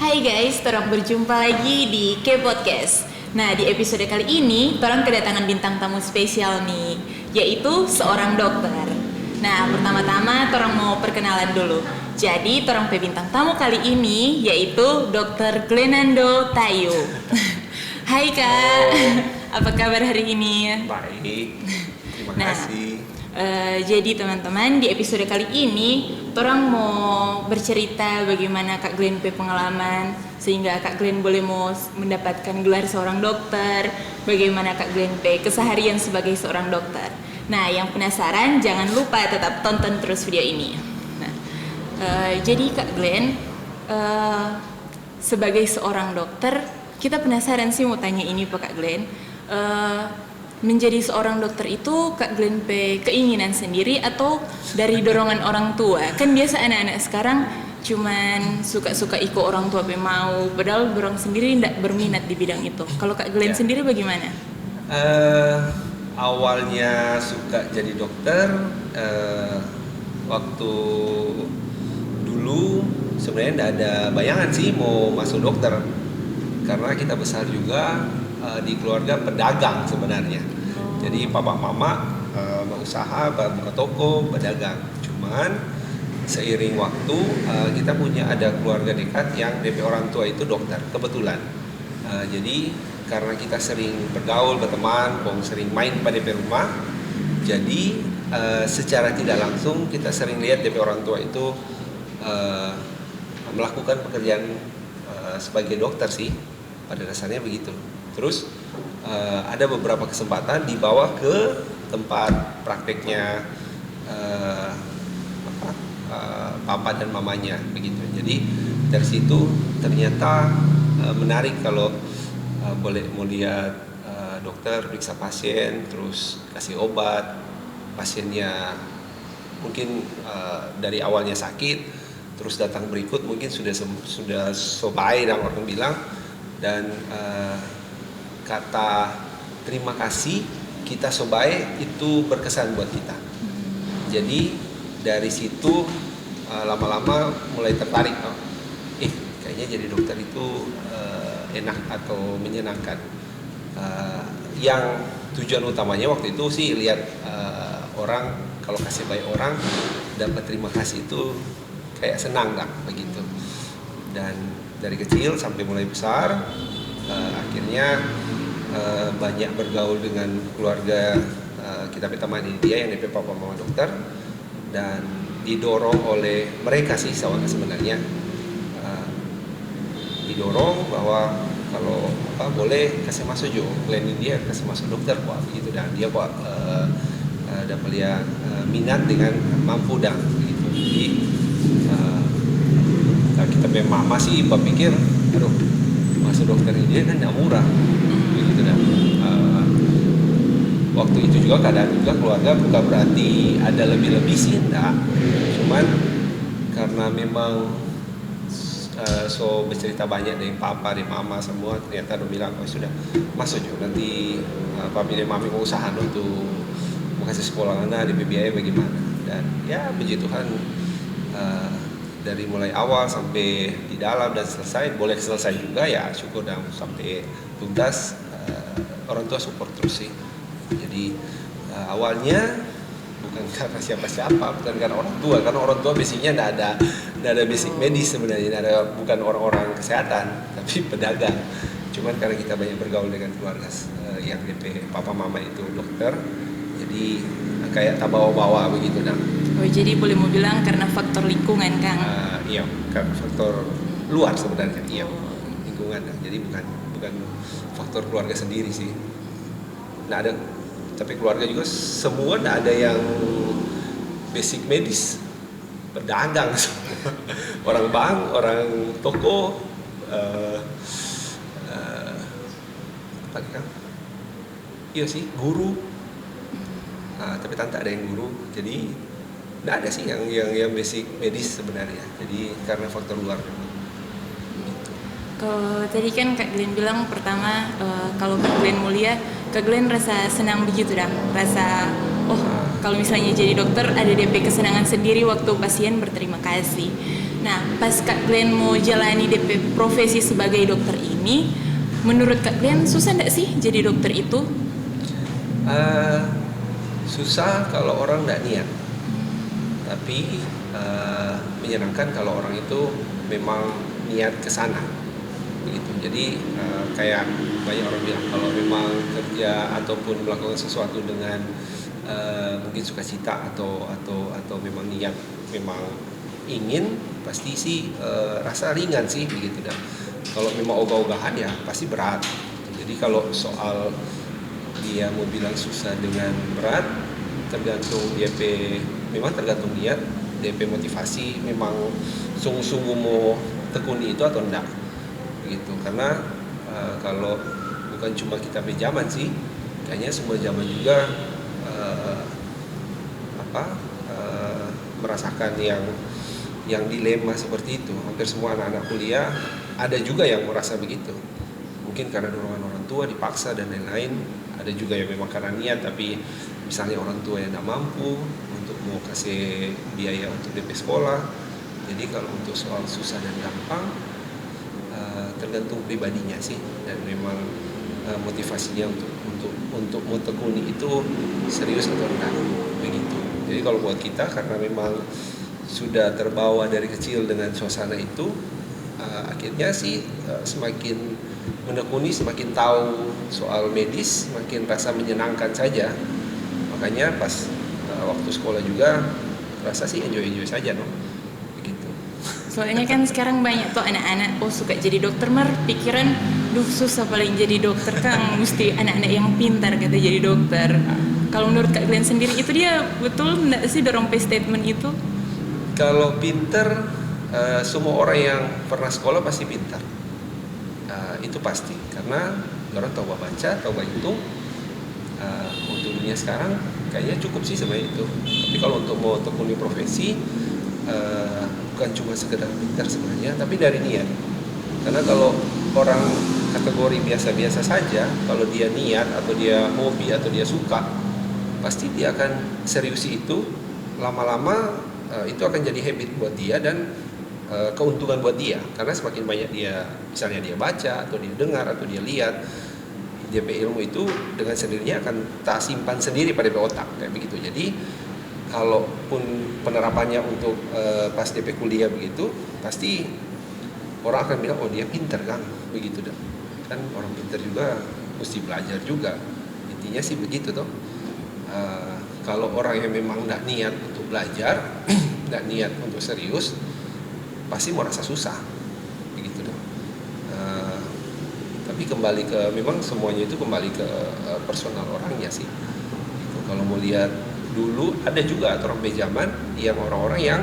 Hai guys, torang berjumpa lagi di K-Podcast. Nah, di episode kali ini, torang kedatangan bintang tamu spesial nih, yaitu seorang dokter. Nah, pertama-tama torang mau perkenalan dulu. Jadi, torang pe bintang tamu kali ini, yaitu Dr. Glenando Tayo. Hai Kak, apa kabar hari ini? Baik, terima Nah, kasih. Jadi teman-teman, di episode kali ini torang mau bercerita bagaimana Kak Glenn punya pengalaman sehingga Kak Glenn boleh mau mendapatkan gelar seorang dokter, bagaimana Kak Glenn punya keseharian sebagai seorang dokter. Nah, yang penasaran jangan lupa tetap tonton terus video ini. Nah, jadi Kak Glenn, sebagai seorang dokter, kita penasaran sih mau tanya ini Pak Kak Glenn. Menjadi seorang dokter itu Kak Glenn pe keinginan sendiri atau dari dorongan orang tua? Kan biasa anak-anak sekarang cuman suka-suka ikut orang tua pe mau, padahal orang sendiri tidak berminat di bidang itu. Kalau Kak Glenn sendiri bagaimana? Awalnya suka jadi dokter, waktu dulu sebenarnya tidak ada bayangan sih mau masuk dokter, karena kita besar juga di keluarga pedagang sebenarnya. Jadi papa mama berusaha buka toko pedagang. Cuman seiring waktu kita punya ada keluarga dekat yang DP orang tua itu dokter kebetulan. Jadi karena kita sering bergaul berteman, sering main pada DP rumah, jadi secara tidak langsung kita sering lihat DP orang tua itu melakukan pekerjaan sebagai dokter sih. Pada dasarnya begitu. Terus ada beberapa kesempatan dibawa ke tempat prakteknya papa dan mamanya begitu. Jadi dari situ ternyata menarik kalau boleh mau lihat dokter periksa pasien, terus kasih obat. Pasiennya mungkin dari awalnya sakit, terus datang berikut mungkin sudah sobai dan orang bilang. Dan kata terima kasih kita sobai itu berkesan buat kita. Jadi dari situ lama-lama mulai tertarik, kayaknya jadi dokter itu enak atau menyenangkan. Yang tujuan utamanya waktu itu sih lihat orang kalau kasih baik orang dapat terima kasih itu kayak senang lah begitu. Dan dari kecil sampai mulai besar, akhirnya banyak bergaul dengan keluarga kita teman dia yang DP papa mama dokter, dan didorong oleh mereka sih sebenarnya, didorong bahwa kalau boleh kasih masuk juga Glenn dia kasih masuk dokter kok begitu, dan dia kok dapat lihat minat dengan mampu dan begitu. Jadi kita memang masih berpikir, aduh masuk dokter ini kan tidak murah, begitu dah. Waktu itu juga keadaan juga keluarga bukan berarti ada lebih-lebih sih, enggak. Cuman karena memang so bercerita banyak dari papa, dari mama semua, ternyata udah bilang sudah masuk juga nanti papi dan mami mau usaha untuk mau kasih sekolah anak di biaya bagaimana. Dan ya puji Tuhan, dari mulai awal sampai di dalam dan selesai, boleh selesai juga ya syukur, dan sampai tuntas orang tua support terus sih. Jadi awalnya bukan karena siapa-siapa, bukan karena orang tua, karena orang tua basicnya tidak ada basic medis sebenarnya, bukan orang-orang kesehatan, tapi pedagang. Cuman karena kita banyak bergaul dengan keluarga yang DP papa mama itu dokter, jadi kayak tak bawa-bawa begitu dah. Oh, jadi boleh mau bilang karena faktor lingkungan, Kang? Iya, karena faktor luar sebenarnya, iya, lingkungan. Jadi bukan faktor keluarga sendiri sih. Nggak ada, tapi keluarga juga semua nggak ada yang basic medis, berdagang, orang bank, orang toko, apa kan? Iya sih, guru. Tapi tante ada yang guru, jadi nggak ada sih yang basic medis sebenarnya. Jadi karena faktor luar. Kalau tadi kan Kak Glenn bilang pertama kalau Kak Glenn mulia, Kak Glenn rasa senang begitu dah, rasa kalau misalnya jadi dokter ada DP kesenangan sendiri waktu pasien berterima kasih. Nah, pas Kak Glenn mau jalani DP profesi sebagai dokter ini, menurut Kak Glenn susah nggak sih jadi dokter itu? Susah kalau orang nggak niat, tapi menyenangkan kalau orang itu memang niat ke sana begitu. Jadi kayak banyak orang bilang kalau memang kerja ataupun melakukan sesuatu dengan mungkin sukacita atau memang niat, memang ingin, pasti sih rasa ringan sih begitu dah. Kalau memang ogah-ogahan ya pasti berat. Jadi kalau soal dia mau bilang susah dengan berat, tergantung memang tergantung niat, DP motivasi, memang sungguh-sungguh mau tekuni itu atau enggak begitu. Karena kalau bukan cuma kita zaman sih, kayaknya semua zaman juga merasakan yang dilema seperti itu. Hampir semua anak-anak kuliah ada juga yang merasa begitu, mungkin karena dorongan orang tua dipaksa dan lain-lain. Ada juga yang memang karena niat, tapi misalnya orang tua yang tidak mampu untuk mau kasih biaya untuk DP sekolah. Jadi kalau untuk soal susah dan gampang tergantung pribadinya sih, dan memang motivasinya untuk mau tekuni itu serius atau enggak begitu. Jadi kalau buat kita, karena memang sudah terbawa dari kecil dengan suasana itu, akhirnya sih semakin menekuni, semakin tahu soal medis, semakin rasa menyenangkan saja. Makanya pas waktu sekolah juga rasa sih enjoy saja, no? Begitu. Soalnya kan sekarang banyak tuh anak-anak suka jadi dokter, pikiran susah paling jadi dokter kan mesti anak-anak yang pintar kata jadi dokter. Kalau menurut Kak Glenn sendiri itu dia betul enggak sih dorong statement itu? Kalau pintar, semua orang yang pernah sekolah pasti pintar. Itu pasti, karena orang tahu baca, tahu hitung. Untuk dunia sekarang kayaknya cukup sih sebenarnya itu. Tapi kalau untuk mau tekuni profesi, bukan cuma sekedar pintar sebenarnya, tapi dari niat. Karena kalau orang kategori biasa-biasa saja, kalau dia niat atau dia hobi atau dia suka, pasti dia akan seriusi itu. Lama-lama itu akan jadi habit buat dia dan keuntungan buat dia. Karena semakin banyak dia, misalnya dia baca atau dia dengar atau dia lihat, DP ilmu itu dengan sendirinya akan tak simpan sendiri pada otak kayak begitu. Jadi kalaupun penerapannya untuk pas DP kuliah begitu, pasti orang akan bilang oh dia pintar kan begitu dah. Kan orang pintar juga mesti belajar juga. Intinya sih begitu toh. Kalau orang yang memang tidak niat untuk belajar, tidak niat untuk serius, pasti mau rasa susah begitu dong. Tapi kembali ke, memang semuanya itu kembali ke personal orangnya sih gitu. Kalau mau lihat dulu ada juga orang zaman yang orang-orang yang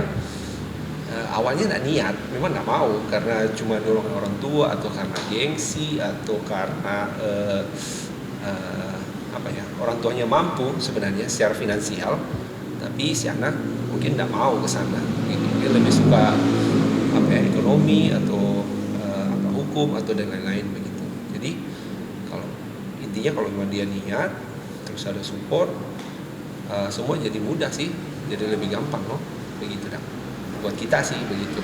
awalnya tidak niat, memang tidak mau karena cuma dorongan orang tua atau karena gengsi atau karena orang tuanya mampu sebenarnya secara finansial, tapi si anak mungkin tidak mau ke sana. Dia lebih suka ekonomi atau hukum atau dan lain-lain begitu. Jadi kalau intinya kalau memang dia niat, terus ada support, semua jadi mudah sih, jadi lebih gampang loh, begitu dah. Buat kita sih begitu.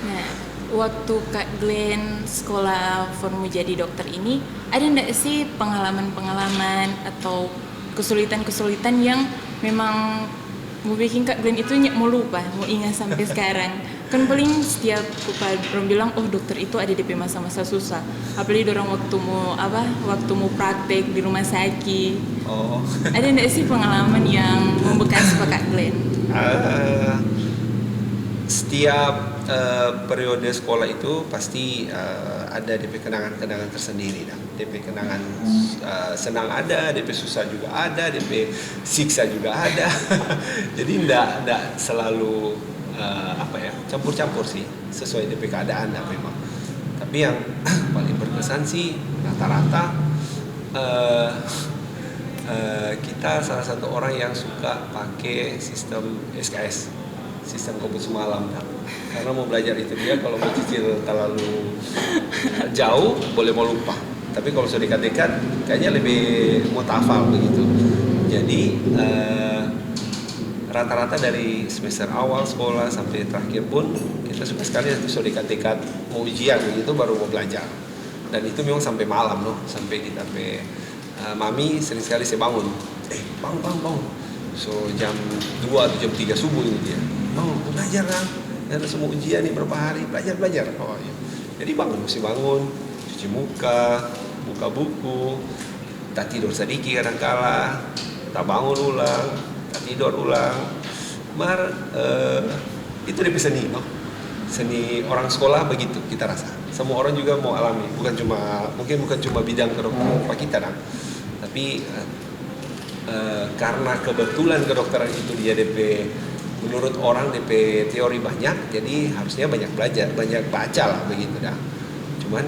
Nah, waktu Kak Glenn sekolah formu jadi dokter ini, ada enggak sih pengalaman-pengalaman atau kesulitan-kesulitan yang memang mau bikin Kak Glenn itu mau lupa, mau ingat sampai sekarang? Kan paling setiap orang bilang, oh dokter itu ada DP masa-masa susah. Apalagi orang waktu mau praktek di rumah sakit. Oh. Ada enggak sih pengalaman yang membekas Kak Glenn? Setiap periode sekolah itu pasti ada DP kenangan-kenangan tersendiri dah. DP kenangan senang ada, DP susah juga ada, DP siksa juga ada. Jadi enggak selalu campur-campur sih, sesuai DP keadaan dah memang. Tapi yang paling berkesan sih rata-rata kita salah satu orang yang suka pakai sistem SKS, sistem kabut semalam dah. Karena mau belajar itu dia kalau mau cicil terlalu jauh boleh mau lupa, tapi kalau sudah dekat-dekat kayaknya lebih mau tafal begitu. Jadi rata-rata dari semester awal sekolah sampai terakhir pun kita suka sekali nanti so dekat-dekat mau ujian begitu baru mau belajar. Dan itu memang sampai malam loh, sampai kita mami sering sekali saya bangun. Bangun. So jam 2 atau jam 3 subuh ini dia. Bangun, belajar kan. Ada semua ujian nih berapa hari, belajar. Oh iya. Jadi mesti bangun, cuci muka, buka buku, tak tidur sedikit kadang-kala, tak bangun ulang, tak tidur ulang. Itu DP seni, no? Seni orang sekolah begitu kita rasa. Semua orang juga mau alami, mungkin bukan cuma bidang kedokteran kita, tapi karena kebetulan kedokteran itu dia DP menurut orang DP teori banyak, jadi harusnya banyak belajar, banyak baca lah begitu dah. Cuman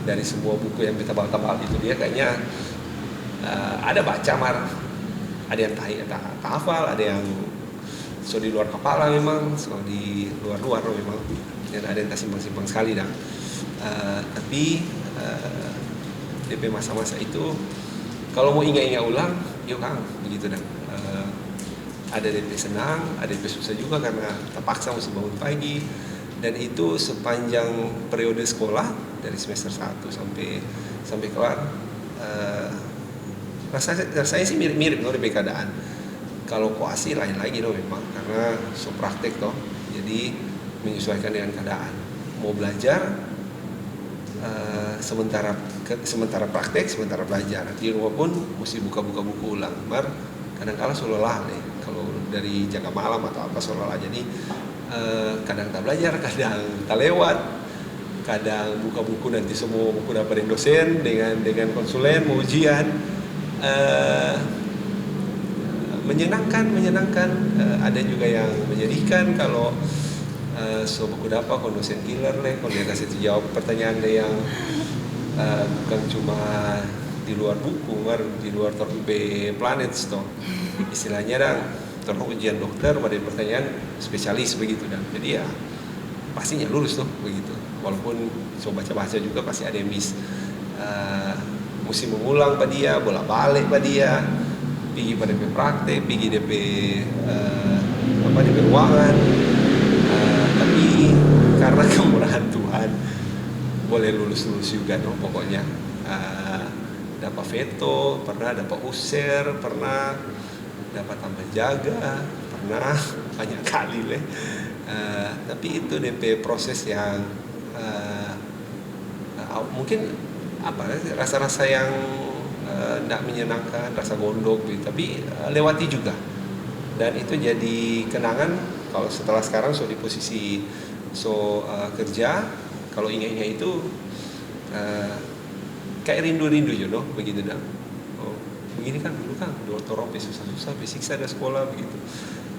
dari semua buku yang tebal-tebal itu dia kayaknya ada baca ada yang tak hafal, ada yang so di luar kepala memang, so di luar memang, dan ada yang tak simpang sekali dah. Tapi DP masa-masa itu kalau mau ingat ulang, yuk Kang, begitu dah. Ada DP senang, ada DP susah juga karena terpaksa mesti bangun pagi. Dan itu sepanjang periode sekolah dari semester 1 sampai kelar. Rasanya sih mirip-mirip loh DP keadaan. Kalau koasi lain lagi loh memang karena so praktek toh. Jadi menyesuaikan dengan keadaan. Mau belajar sementara praktek, sementara belajar. Di rumah pun mesti buka-buka buku ulang. Kadang-kala so lelah nih. Kalau dari jaga malam atau apa so lelah. Jadi kadang tak belajar, kadang tak lewat, kadang buka buku nanti semua buku dapat dosen dengan konsulen mau ujian. Menyenangkan. Ada juga yang menyedihkan kalau so buku dapat dosen killer kalau dia kasih jawab pertanyaan dia yang bukan cuma di luar buku, di luar planet toh. Istilahnya terus ujian dokter pada pertanyaan spesialis begitu dan jadi ya pastinya lulus tuh begitu. Walaupun so baca juga pasti ada yang miss. Mesti mengulang pada dia, bolak-balik pada dia, pergi pada DP praktek, pergi DP DP ruangan. Tapi karena kemurahan Tuhan boleh lulus juga dong pokoknya. Dapat veto, pernah dapat usir, pernah dapat tambah jaga, pernah banyak kali tapi itu DP proses yang mungkin rasa-rasa yang tidak menyenangkan, rasa gondok gitu, tapi lewati juga dan itu jadi kenangan. Kalau setelah sekarang di posisi kerja, kalau ingat-ingat itu kayak rindu jodoh begitu dah. Begini kan dulu kan dokter susah-susah siksa ada sekolah begitu.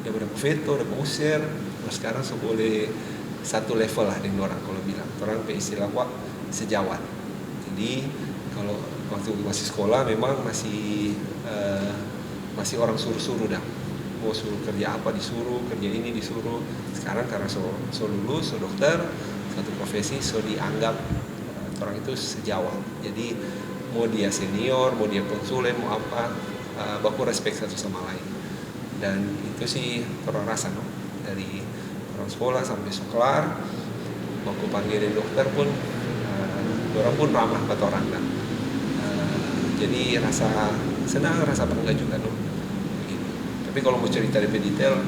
Dia berapa veto, ada usir. Terus sekarang boleh satu level lah dengan orang kalau bilang. Orang istilah sejawat. Jadi kalau waktu masih sekolah memang masih orang suruh-suruh dah. Mau suruh kerja apa disuruh, kerja ini disuruh. Sekarang karena lulus, dokter, satu profesi dianggap orang itu sejawat. Jadi mau dia senior, mau dia konsulen, mau apa, baku respect satu sama lain. Dan itu sih orang rasa dari orang sekolah sampai sekelar, baku panggilin dokter pun, orang pun ramah pada orang kan. Jadi rasa senang, rasa bangga juga begitu. Tapi kalau mau cerita lebih detail,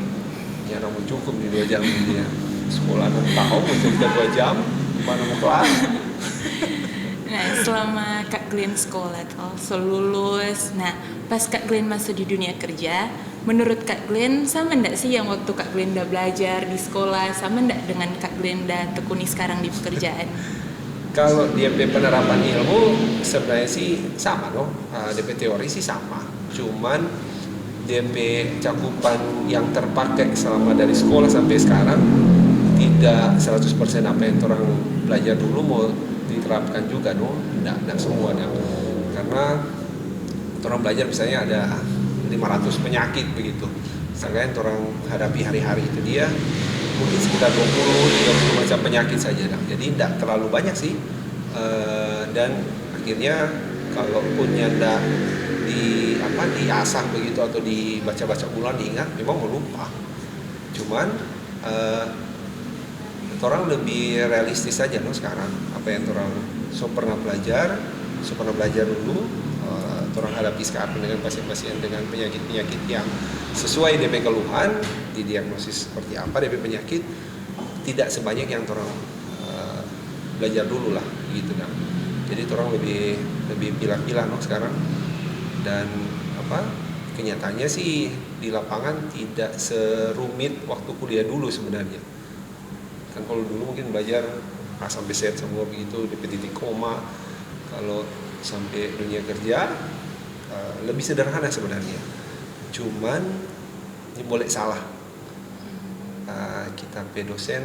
ya mau cukup di 2 jam dia sekolah 6 tahun mau cerita 2 jam, mana mau kelas. Nah, selama Kak Glenn sekolah lulus, nah pas Kak Glenn masuk di dunia kerja, menurut Kak Glenn sama enggak sih yang waktu Kak Glenn udah belajar di sekolah, sama enggak dengan Kak Glenn udah tekuni sekarang di pekerjaan? Kalau DP penerapan ilmu sebenarnya sih sama DP teori sih sama, cuman DP cakupan yang terpakai selama dari sekolah sampai sekarang tidak 100% apa yang orang belajar dulu mau diterapkan juga enggak semua karena orang belajar misalnya ada 500 penyakit begitu, misalnya orang hadapi hari-hari itu dia mungkin sekitar 20-30 macam penyakit saja jadi tidak terlalu banyak sih. Dan akhirnya kalaupun nyanda diasah begitu atau dibaca-baca ulang diingat, memang mau lupa. Cuman orang lebih realistis aja sekarang apa yang orang pernah belajar dulu, orang hadapi sekarang dengan pasien-pasien dengan penyakit-penyakit yang sesuai DP keluhan, didiagnosis seperti apa DP penyakit, tidak sebanyak yang orang belajar dulu lah gitu kan. Jadi orang lebih pilah-pilah sekarang, dan kenyataannya sih di lapangan tidak serumit waktu kuliah dulu sebenarnya. Kan kalau dulu mungkin belajar A sampai Z semua begitu, DP titik koma. Kalau sampai dunia kerja lebih sederhana sebenarnya. Cuman ini boleh salah. Kita dosen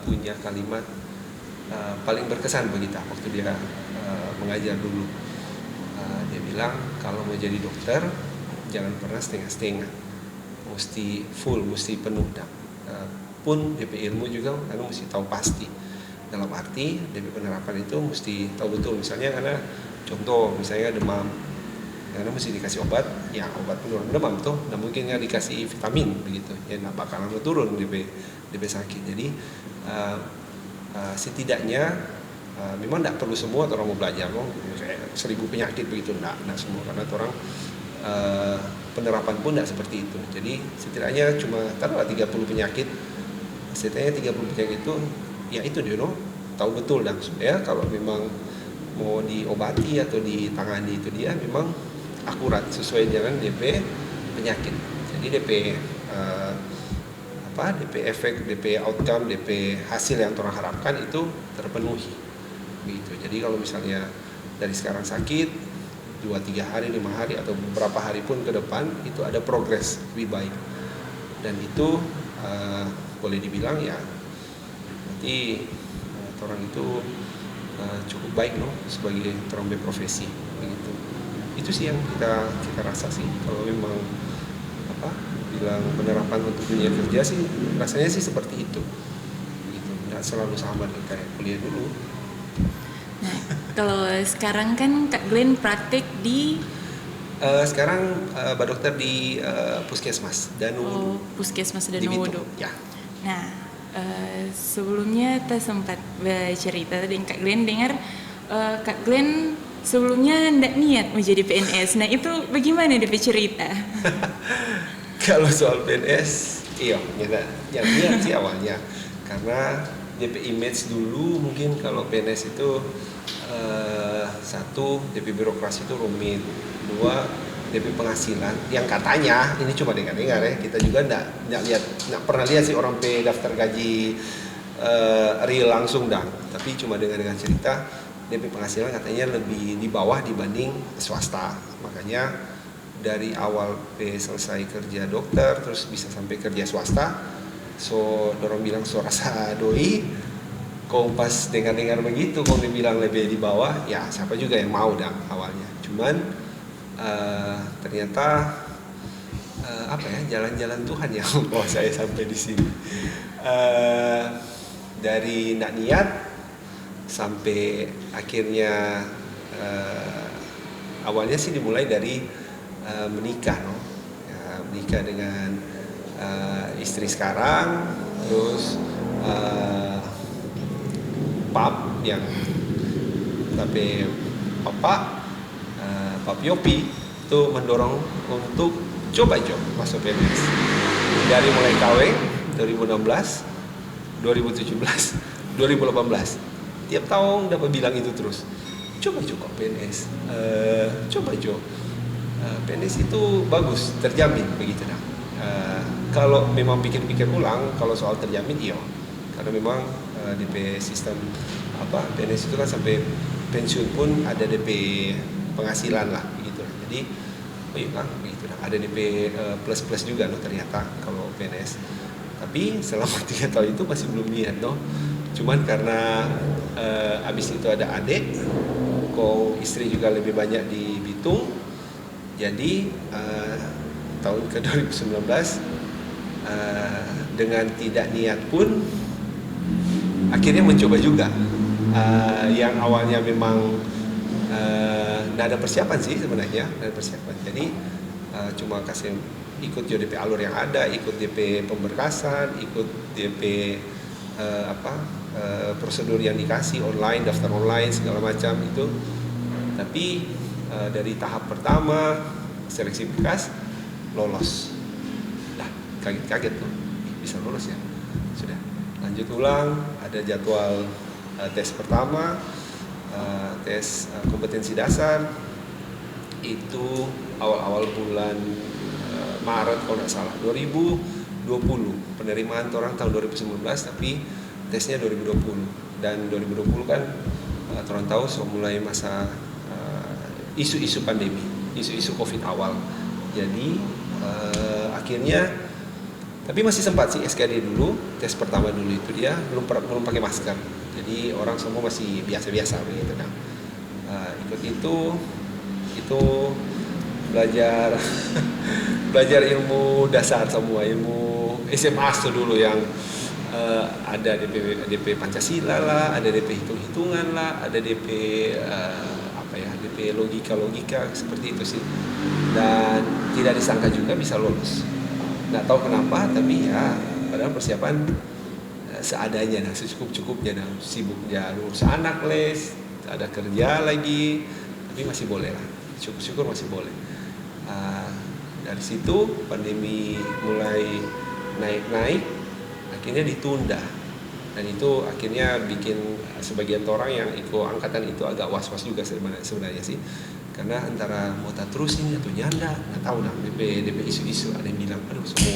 punya kalimat paling berkesan bagi kita waktu dia mengajar dulu. Dia bilang kalau mau jadi dokter jangan pernah setengah-setengah, mesti full, mesti penuh pun DP ilmu juga karena mesti tahu pasti. Dalam arti DP penerapan itu mesti tahu betul. Misalnya karena contoh misalnya demam, karena mesti dikasih obat, ya obat penurun demam tuh, nggak mungkin nggak dikasih vitamin begitu, ya nggak bakalan turun DP sakit. Jadi setidaknya memang tidak perlu semua orang mau belajar kayak 1000 penyakit begitu, enggak semua, karena orang penerapan pun tidak seperti itu. Jadi setidaknya cuma taruhlah 30 penyakit, setidaknya 30 penyakit itu ya itu dia tahu betul ya kalau memang mau diobati atau ditangani itu dia memang akurat sesuai dengan DP penyakit. Jadi DP DP efek, DP outcome, DP hasil yang orang harapkan itu terpenuhi begitu. Jadi kalau misalnya dari sekarang sakit 2-3 hari, 5 hari atau beberapa hari pun ke depan itu ada progres lebih baik, dan itu boleh dibilang ya berarti orang itu cukup baik sebagai orang berprofesi begitu. Itu sih yang kita rasa sih. Kalau memang bilang penerapan untuk dunia kerja sih rasanya sih seperti itu begitu, nggak selalu sama kayak kuliah dulu. Nah, kalau sekarang kan Kak Glenn praktik di sekarang Mbak Dokter di Puskesmas Danuwudu. Puskesmas Danuwudu. Ya. Nah, sebelumnya kita sempat bercerita tadi Kak Glenn dengar Kak Glenn sebelumnya ndak niat mau jadi PNS. Nah, itu bagaimana DP cerita? Kalau soal PNS, iya, yang niat sih awalnya karena DP image dulu mungkin kalau PNS itu satu DP birokrasi itu rumit, dua DP penghasilan yang katanya ini cuma dengar-dengar ya, kita juga nggak pernah lihat sih orang daftar gaji real langsung tapi cuma dengar cerita DP penghasilan katanya lebih di bawah dibanding swasta. Makanya dari awal selesai kerja dokter terus bisa sampai kerja swasta, dorong bilang rasa doi. Kau pas dengar begitu, kau dibilang lebih di bawah, ya siapa juga yang mau awalnya. Cuman ternyata jalan-jalan Tuhan yang membawa saya sampai di sini. Dari nggak niat sampai akhirnya awalnya sih dimulai dari menikah, menikah dengan istri sekarang, terus pap yang tapi Pak Yopi itu mendorong untuk coba masuk PNS dari mulai kawin 2016, 2017, 2018 tiap tahun dapat bilang itu terus coba PNS, PNS itu bagus, terjamin begitu kalau memang pikir-pikir ulang kalau soal terjamin iya, karena memang DP sistem PNS itu kan sampai pensiun pun ada DP penghasilan lah begitu. Jadi begitu ada DP plus juga ternyata kalau PNS. Tapi selama 3 tahun itu masih belum niat Cuman karena abis itu ada adik, kok istri juga lebih banyak di Bitung. Jadi tahun ke 2019 dengan tidak niat pun akhirnya mencoba juga. Yang awalnya memang nggak ada persiapan sih sebenarnya, nggak ada persiapan. Jadi cuma kasih ikut DP alur yang ada, ikut DP pemberkasan, ikut DP prosedur yang dikasih online, daftar online segala macam itu. Tapi dari tahap pertama seleksi berkas lolos. Nah, kaget-kaget tuh, bisa lolos ya. Sudah lanjut ulang, ada jadwal tes pertama, tes kompetensi dasar itu awal-awal bulan Maret kalau nggak salah 2020, penerimaan orang tahun 2019 tapi tesnya 2020. Dan 2020 kan orang tahu mulai masa isu-isu pandemi, isu-isu COVID awal. Jadi akhirnya, tapi masih sempat sih SKD dulu, tes pertama dulu itu dia belum pakai masker. Jadi orang semua masih biasa-biasa begitu. Nah, ikut itu belajar belajar ilmu dasar semua, ilmu SMA dulu yang ada DP Pancasila lah, ada DP hitung-hitungan lah, ada DP DP logika seperti itu sih. Dan tidak disangka juga bisa lolos. Nggak tahu kenapa, tapi ya padahal persiapan seadanya, secukup-cukupnya, sibuknya urus anak les, ada kerja lagi, tapi masih boleh lah, syukur masih boleh. Dari situ pandemi mulai naik, akhirnya ditunda, dan itu akhirnya bikin sebagian orang yang ikut angkatan itu agak was-was juga sebenarnya sih, karena antara mau tak terus ini atau nyanda, nggak tahu nah. DP isu-isu, ada yang bilang aduh semua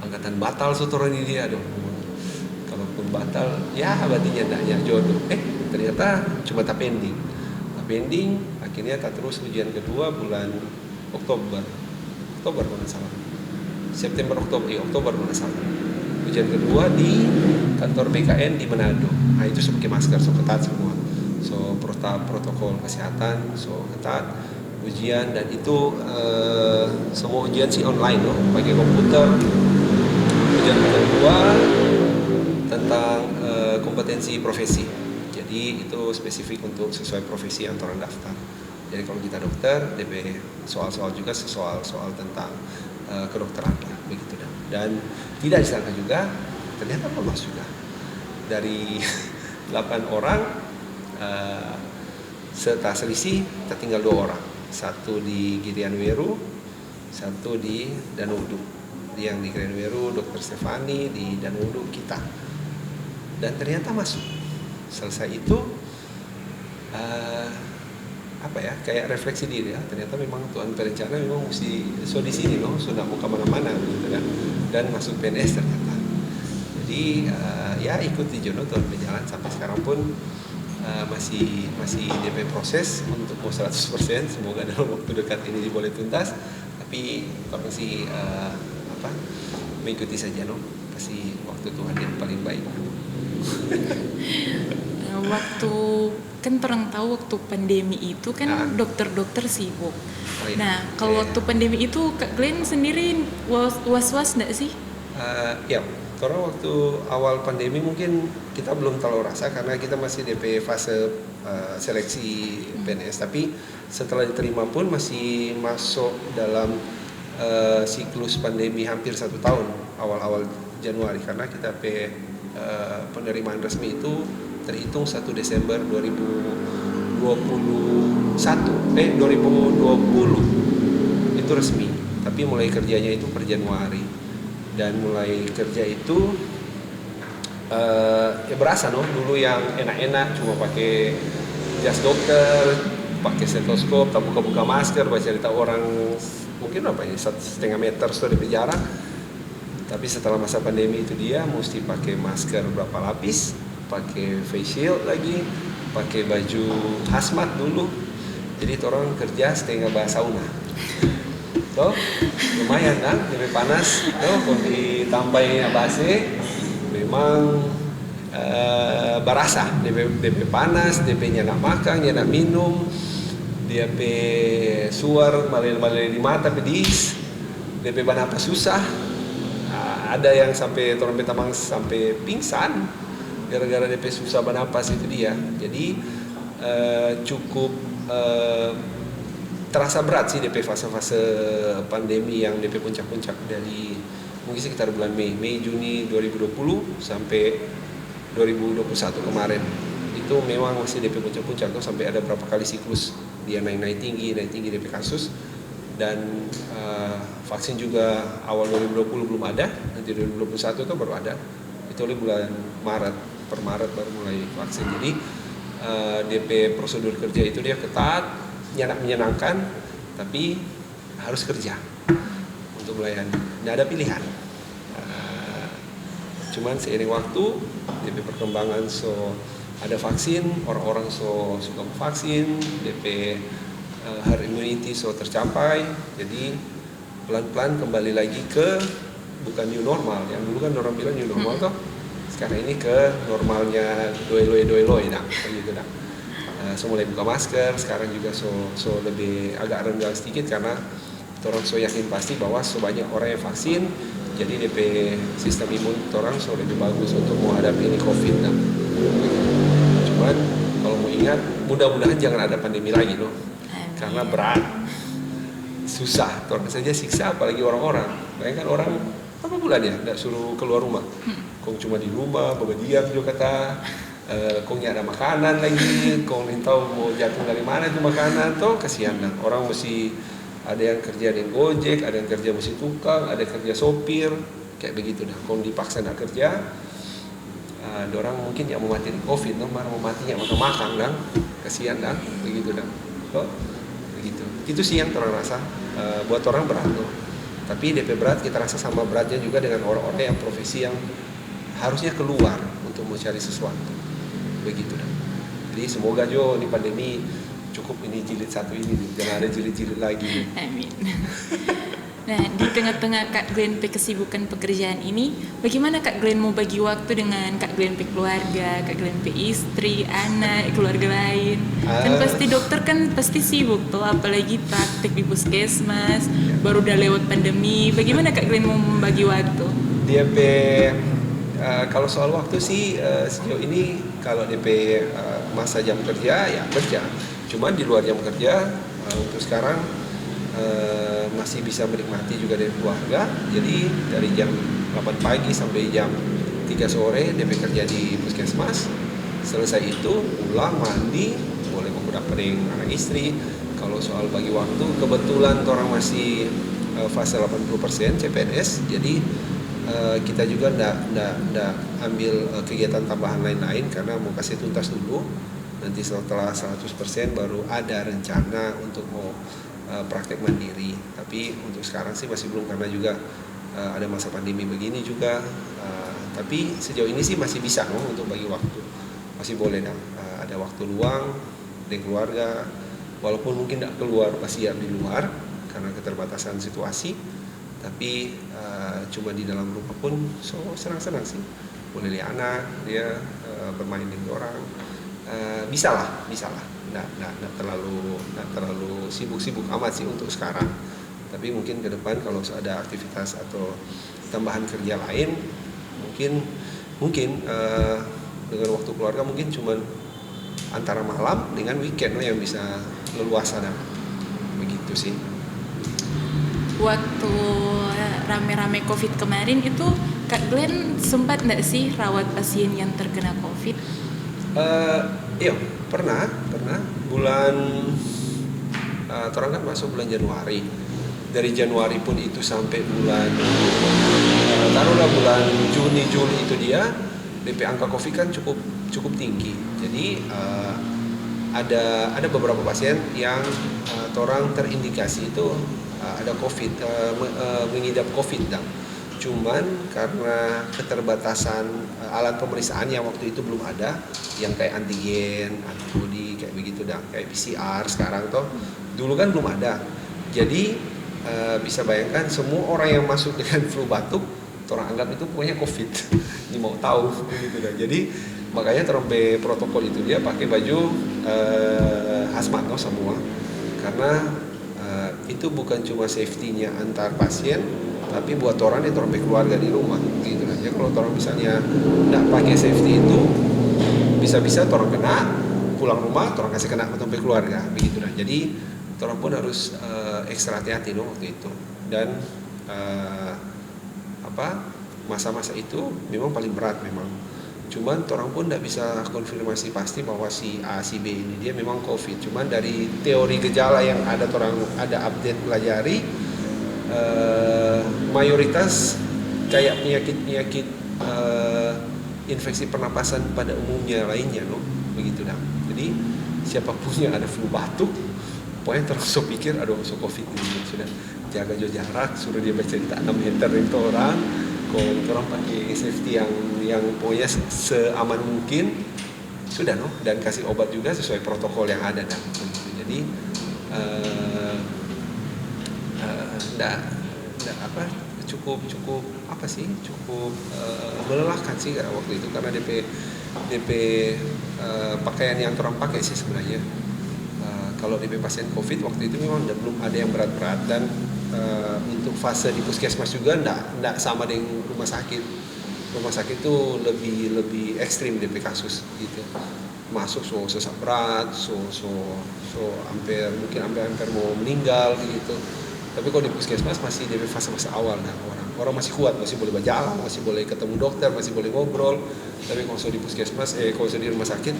angkatan batal setoran ini, aduh kalaupun batal ya berarti nyandanya jodoh. Ternyata cuma tak pending, akhirnya tak terus ujian kedua bulan Oktober mana salah, Oktober mana salah. Ujian kedua di kantor BKN di Manado. Nah itu so pakai masker, so ketat semua, so protokol kesehatan, so ketat ujian. Dan itu semua ujian sih online loh, pakai komputer. Ujian kedua tentang kompetensi profesi. Jadi itu spesifik untuk sesuai profesi yang orang daftar. Jadi kalau kita dokter, DP soal-soal juga soal tentang kedokteran lah, begitu. Dan tidak disangka juga, ternyata lolos juga. Dari 8 orang, serta selisih tertinggal 2 orang. Satu di Girian Weru, satu di Danudu. Yang di Girian Weru, Dr. Stefani, di Danudu kita. Dan ternyata masuk. Selesai itu, kayak refleksi diri ya, ternyata memang Tuhan berencana memang mesti di sini loh, sudah mau kemana-mana gitu kan, dan masuk PNS ternyata. Jadi ya ikuti jodoh Tuhan berjalan sampai sekarang pun masih DP proses untuk mau 100%, semoga dalam waktu dekat ini boleh tuntas, tapi kami sih mengikuti saja loh, pasti waktu Tuhan yang paling baik. Waktu kan orang tahu waktu pandemi itu kan dokter-dokter sibuk. Iya. Nah kalau waktu pandemi itu Kak Glenn sendiri was-was nggak sih? Ya, karena waktu awal pandemi mungkin kita belum terlalu rasa karena kita masih DP fase seleksi PNS. Tapi setelah diterima pun masih masuk dalam siklus pandemi hampir 1 tahun, awal-awal Januari, karena kita penerimaan resmi itu terhitung 1 Desember 2020 itu resmi, tapi mulai kerjanya itu per Januari. Dan mulai kerja itu ya berasa dulu yang enak-enak cuma pakai jas dokter, pakai stetoskop, tak buka-buka masker, baca cerita orang mungkin 1,5 meter sudah di jarak. Tapi setelah masa pandemi itu dia mesti pakai masker berapa lapis, pakai face shield lagi, pakai baju hazmat dulu. Jadi orang kerja setengah bahasa sauna. Tuh, lumayan kan, lebih panas. Tuh, kalau ditambahin AC, memang berasa. DP panas, DP-nya nak makan, dia nak minum, DP suar, malil-malil di mata, pedis, DP banapas susah. Ada yang sampai orang betamang sampai pingsan gara-gara DP susah bernapas itu dia. Jadi cukup terasa berat sih DP fase-fase pandemi yang DP puncak-puncak dari mungkin sekitar bulan Mei Juni 2020 sampai 2021 kemarin. Itu memang masih DP puncak-puncak tuh, sampai ada berapa kali siklus dia naik tinggi DP kasus. Dan vaksin juga awal 2020 belum ada, nanti 2021 itu baru ada. Itu oleh bulan per Maret baru mulai vaksin. Jadi DP prosedur kerja itu dia ketat, menyenangkan, tapi harus kerja untuk melayani. Nggak ada pilihan. Cuman seiring waktu, DP perkembangan ada vaksin, orang-orang suka vaksin, DP herd immunity tercapai. Jadi pelan-pelan kembali lagi ke bukan new normal. Yang dulu kan orang bilang new normal toh. Sekarang ini ke normalnya doi-loi dah, gitu dah. Mulai buka masker, sekarang juga lebih agak renggang sedikit karena orang yakin pasti bahwa banyak orang yang vaksin, jadi DP sistem imun orang lebih bagus untuk menghadapi ini COVID dah. Cuman kalau mau ingat, mudah-mudahan jangan ada pandemi lagi loh. Karena berat, susah, orang saja siksa, apalagi orang-orang. Bayangkan orang berapa bulan ya, tidak suruh keluar rumah, kong cuma di rumah, beberdiam juga kata, kong nggak ada makanan lagi, kong tahu mau jatuh dari mana itu makanan, toh kasihan lah. Orang mesti ada yang kerja di Gojek, ada yang kerja mesti tukang, ada yang kerja sopir, kayak begitu dah. Kong dipaksa nak kerja, orang mungkin yang mau mati di COVID, malah mau mati nggak makan dah, kasihan dah, begitu dah. Toh, begitu. Itu sih yang orang rasa buat orang berat loh. Tapi DP berat kita rasa sama beratnya juga dengan orang-orang yang profesi yang harusnya keluar untuk mencari sesuatu. Begitu dah. Jadi semoga Jo di pandemi cukup ini jilid 1 ini nih. Jangan ada jilid-jilid lagi. Amin. Nah, di tengah-tengah Kak Glenn kesibukan pekerjaan ini, bagaimana Kak Glenn mau bagi waktu dengan Kak Glenn keluarga, Kak Glenn istri, anak, keluarga lain? Kan pasti dokter kan pasti sibuk tuh, apalagi praktek di puskesmas, baru udah lewat pandemi. Bagaimana Kak Glenn mau membagi waktu? DP kalau soal waktu sih sejauh ini kalau DP masa jam kerja ya kerja. Cuman di luar jam kerja untuk sekarang masih bisa menikmati juga dari keluarga. Jadi dari jam 8 pagi sampai jam 3 sore DP kerja di puskesmas. Selesai itu pulang mandi, boleh beberapa dengan anak istri. Kalau soal bagi waktu, kebetulan orang masih fase 80% CPNS. Jadi kita juga ndak ambil kegiatan tambahan lain-lain karena mau kasih tuntas dulu. Nanti setelah 100% baru ada rencana untuk mau praktek mandiri. Tapi untuk sekarang sih masih belum karena juga ada masa pandemi begini juga. Tapi sejauh ini sih masih bisa untuk bagi waktu. Masih boleh ada waktu luang dengan keluarga. Walaupun mungkin tidak keluar pasti di luar karena keterbatasan situasi. Tapi cuma di dalam rumah pun senang-senang sih. Boleh lihat anak, dia bermain dengan orang. Bisa lah. Nggak terlalu sibuk-sibuk amat sih untuk sekarang. Tapi mungkin ke depan kalau ada aktivitas atau tambahan kerja lain, mungkin dengan waktu keluarga mungkin cuma antara malam dengan weekend yang bisa leluasa begitu sih. Waktu rame-rame COVID kemarin itu Kak Glenn sempat nggak sih rawat pasien yang terkena COVID? Iya, pernah bulan orang kan masuk bulan Januari. Dari Januari pun itu sampai bulan taruhlah bulan Juni Juli itu dia DP angka COVID kan cukup tinggi. Jadi ada beberapa pasien yang orang terindikasi itu ada COVID, mengidap COVID dah. Cuman karena keterbatasan alat pemeriksaan yang waktu itu belum ada, yang kayak antigen, antibody kayak begitu dah, kayak PCR sekarang toh. Dulu kan belum ada. Jadi bisa bayangkan semua orang yang masuk dengan flu batuk, orang anggap itu punya COVID. Ini mau tahu begitu dah. Jadi makanya terombe protokol itu dia pakai baju hazmat semua. Karena itu bukan cuma safety-nya antar pasien, tapi buat orang yang terombe keluarga di rumah gitu aja. Kalau orang misalnya nggak pakai safety itu bisa orang kena pulang rumah, orang kasih kena terombe keluarga begitu lah. Jadi orang pun harus ekstra hati-hati no waktu itu. Dan masa-masa itu memang paling berat memang. Cuman orang pun tidak bisa konfirmasi pasti bahwa si A, si B ini dia memang COVID. Cuman dari teori gejala yang ada update pelajari, mayoritas kayak penyakit infeksi pernapasan pada umumnya lainnya no, begitu dah. Jadi siapapun yang ada flu batuk, pokoknya terus pikir aduh so COVID ini, sudah jaga jarak, suruh dia bercerita 6 meter itu orang. Kalau orang pakai safety yang pokoknya seaman mungkin sudah no, dan kasih obat juga sesuai protokol yang ada dah. Jadi cukup melelahkan sih waktu itu karena DP pakaian yang orang pakai sih sebenarnya. Kalau DP pasien COVID waktu itu memang belum ada yang berat-berat, dan untuk fase di puskesmas juga enggak sama dengan rumah sakit. Rumah sakit itu lebih ekstrim DP kasus gitu. Masuk sesak berat, hampir mau meninggal gitu. Tapi kalau di puskesmas masih DP fase-fase awal nah, orang masih kuat, masih boleh berjalan, masih boleh ketemu dokter, masih boleh ngobrol. Tapi kalau di puskesmas kalau di rumah sakit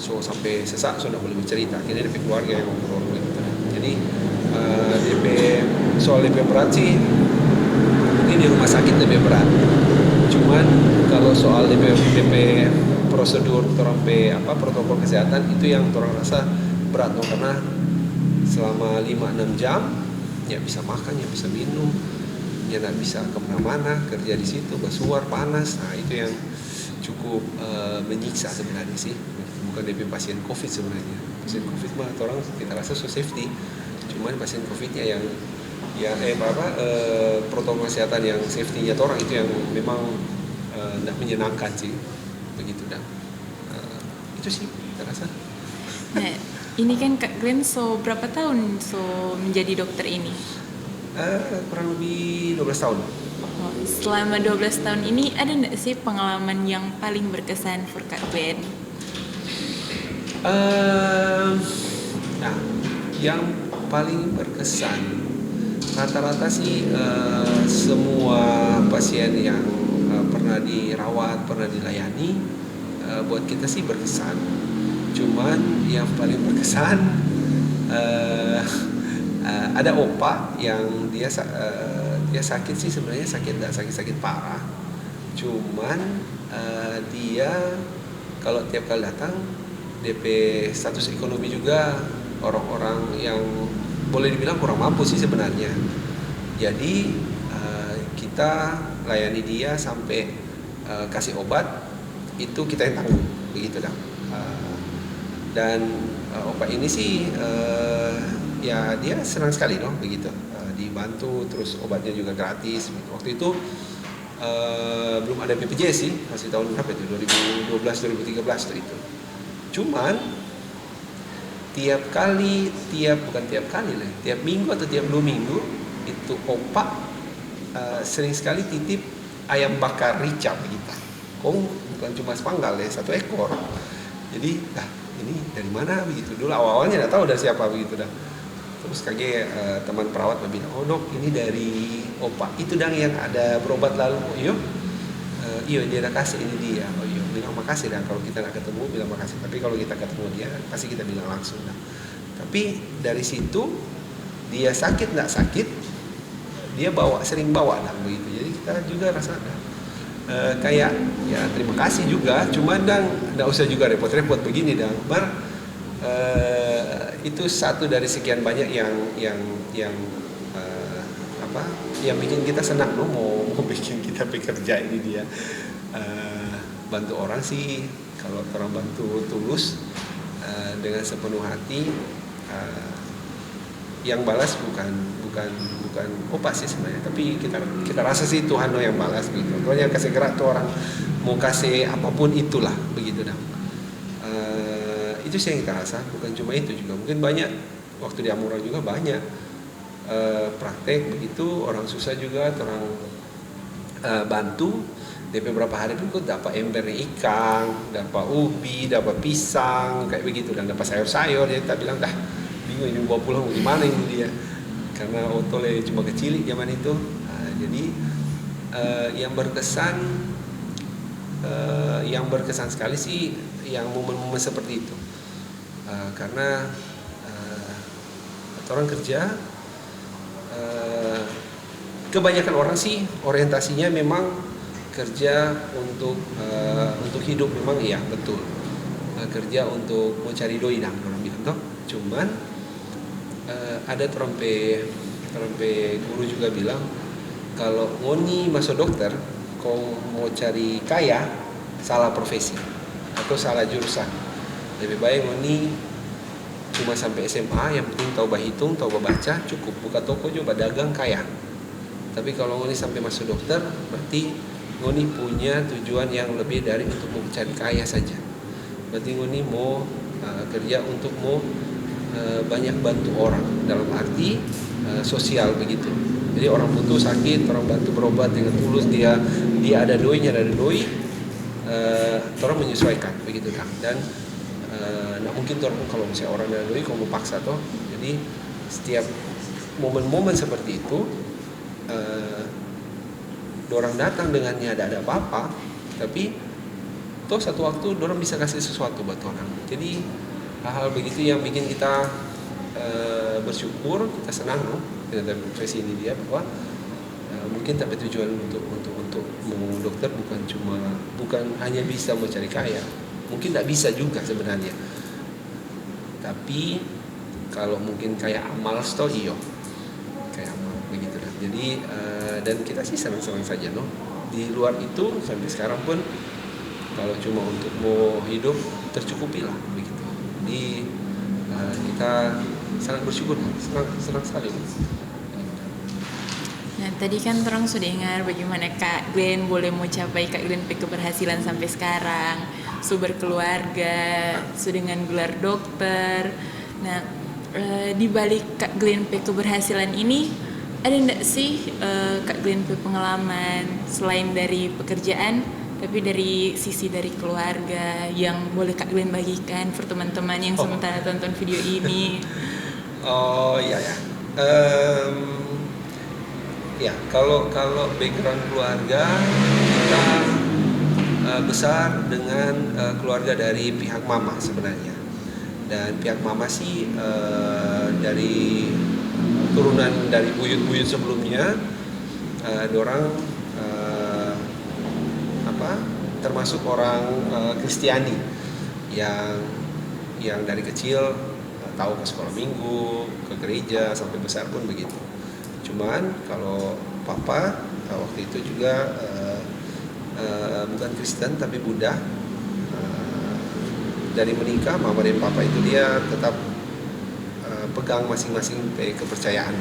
sampai sesak sudah boleh bercerita. Akhirnya DP keluarga yang ngobrol gitu. Jadi soal DP berat sih ini di rumah sakit lebih berat. Cuman kalau soal DP prosedur protokol kesehatan itu yang orang rasa berat no, karena selama 5-6 jam ya bisa makan, ya bisa minum, ya nggak bisa kemana-mana, kerja di situ bersuar panas. Nah itu yang cukup menyiksa sebenarnya sih, bukan DP pasien COVID sebenarnya. Pasien COVID mah orang kita rasa so safety, cuman pasien COVID-nya yang protokol kesehatan yang safety-nya orang itu yang memang tidak menyenangkan sih, begitu dah. Itu sih kita rasa. Nah, ini kan Kak Glenn berapa tahun menjadi dokter ini? Kurang lebih 12 tahun. Selama 12 tahun ini ada nggak sih pengalaman yang paling berkesan for Kak Glenn? Yang paling berkesan rata-rata sih semua pasien yang pernah dirawat, pernah dilayani, buat kita sih berkesan. Cuman yang paling berkesan ada opa yang dia sakit sih sebenarnya, sakit parah. Cuman dia kalau tiap kali datang DP status ekonomi juga orang-orang yang boleh dibilang kurang mampu sih sebenarnya. Jadi kita layani dia sampai kasih obat itu kita yang tanggung, begitu dah. Dan opa ini sih ya dia senang sekali dong begitu, dibantu, terus obatnya juga gratis. Waktu itu belum ada BPJS sih, masih tahun berapa itu, 2012 2013 itu. Cuman tiap minggu atau tiap 2 minggu itu opa sering sekali titip ayam bakar rica begitu. Bukan cuma sepanggal ya, 1 ekor. Jadi ini dari mana begitu, dulu awalnya nggak tahu dari siapa begitu dah. Terus kaget teman perawat bilang, oh dok ini dari opa itu dang yang ada berobat lalu. Oh iya dia udah kasih, ini dia. Oh iya, bilang makasih dah, kalau kita nggak ketemu bilang makasih, tapi kalau kita ketemu dia pasti kita bilang langsung dah. Tapi dari situ dia sakit nggak sakit dia sering bawa dah begitu. Jadi kita juga rasa kayak ya terima kasih juga, cuman dang nggak usah juga repot-repot begini dang. Itu satu dari sekian banyak yang bikin kita senang loh, mau bikin kita bekerja ini dia. Bantu orang sih, kalau orang bantu tulus dengan sepenuh hati, yang balas bukan opa sih sebenarnya, tapi kita rasa sih Tuhan yang balas gitu. Pokoknya kasih gerak tuh orang mau kasih apapun itulah begitu dah. Itu sih yang kita rasa, bukan cuma itu juga, mungkin banyak waktu di Amura juga banyak praktek begitu, orang susah juga orang bantu. DP berapa hari berikut dapat ember ikan, dapat ubi, dapat pisang kayak begitu, dan dapat sayur-sayur. Jadi kita bilang dah bingung bingung ini bawa pulang gimana ini dia, karena otole cuma kecil zaman itu. Jadi yang berkesan sekali sih yang momen-momen seperti itu, karena orang kerja, kebanyakan orang sih orientasinya memang kerja untuk hidup, memang iya betul, kerja untuk mau cari doi orang bilang toh. Cuman ada trompe guru juga bilang kalau ngoni masuk dokter, kau mau cari kaya, salah profesi atau salah jurusan. Lebih baik ngoni cuma sampai SMA, yang penting tahu berhitung, tahu baca, cukup. Buka toko juga dagang kaya. Tapi kalau ngoni sampai masuk dokter, berarti ngoni punya tujuan yang lebih dari untuk mencari kaya saja. Berarti ngoni mau kerja untuk mau banyak bantu orang, dalam arti sosial begitu. Jadi orang butuh sakit, orang bantu berobat dengan tulus, dia ada doinya, orang menyesuaikan begitu kan. Dan nggak mungkin orang kalau misalnya orang ada doi kamu paksa toh. Jadi setiap momen-momen seperti itu, orang datang dengannya ada apa-apa, tapi toh satu waktu orang bisa kasih sesuatu buat orang. Jadi hal-hal begitu yang bikin kita bersyukur, kita senang loh dengan profesi ini dia, bahwa mungkin tapi tujuan untuk mau dokter bukan hanya bisa mencari kaya, mungkin tidak bisa juga sebenarnya, tapi kalau mungkin kayak amal toh iyo kayak amal begitu lah. Jadi dan kita sih senang-senang saja loh. Di luar itu sampai sekarang pun kalau cuma untuk mau hidup tercukupi lah begitu. Jadi kita sangat bersyukur, senang sekali. Nah, tadi kan orang sudah dengar bagaimana Kak Glenn boleh mencapai Kak Glenn keberhasilan sampai sekarang, berkeluarga, dengan gelar dokter. Nah, di balik Kak Glenn keberhasilan ini, ada enggak sih Kak Glenn pengalaman selain dari pekerjaan, tapi dari sisi dari keluarga yang boleh Kak Glenn bagikan for teman-teman yang sementara tonton video ini? Oh iya ya. Ya kalau background keluarga kita besar dengan keluarga dari pihak mama sebenarnya. Dan pihak mama sih dari turunan dari buyut-buyut sebelumnya, dorang termasuk orang Kristiani yang dari kecil tahu ke sekolah minggu, ke gereja, sampai besar pun begitu. Cuman kalau papa waktu itu juga bukan Kristen tapi Buddha. Dari menikah mama dan papa itu dia tetap pegang masing-masing kepercayaan.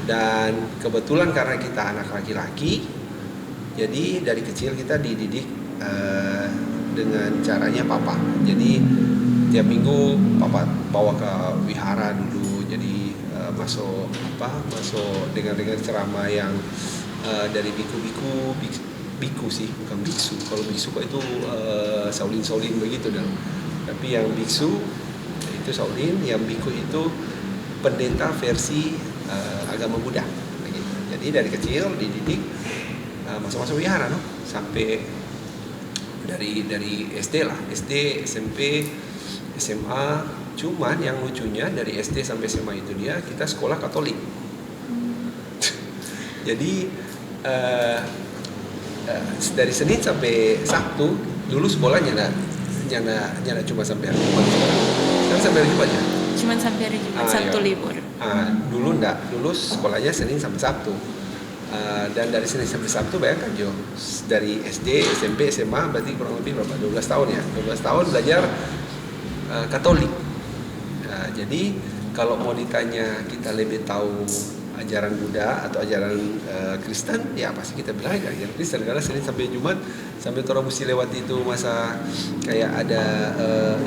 Dan kebetulan karena kita anak laki-laki, jadi dari kecil kita dididik dengan caranya papa. Jadi tiap minggu papa bawa ke wihara dulu. Jadi masuk dengan ceramah yang dari biku sih, bukan biksu. Kalau biksu itu saulin begitu dan. Tapi yang biksu itu saulin, yang biku itu pendeta versi agama Buddha. Begitu. Jadi dari kecil dididik masuk wihara no, sampai dari SD lah, SD, SMP, SMA. Cuman yang lucunya dari SD sampai SMA itu kita sekolah Katolik. Jadi dari Senin sampai Sabtu dulu sekolahnya nyana cuma sampai hari Jumat. Sekarang sampai hari Jumat ya? Cuma sampai hari Jumat, Sabtu iya. libur. Dulu dulu sekolahnya Senin sampai Sabtu. Dan dari Senin sampai Sabtu bayangkan Jo, dari SD, SMP, SMA berarti kurang lebih berapa? 12 tahun ya. 12 tahun belajar Katolik. Jadi kalau mau ditanya kita lebih tahu ajaran Buddha atau ajaran Kristen, ya pasti kita bilang ajaran Kristen, karena Senin sampai Jumat sampai orang mesti lewati itu masa kayak ada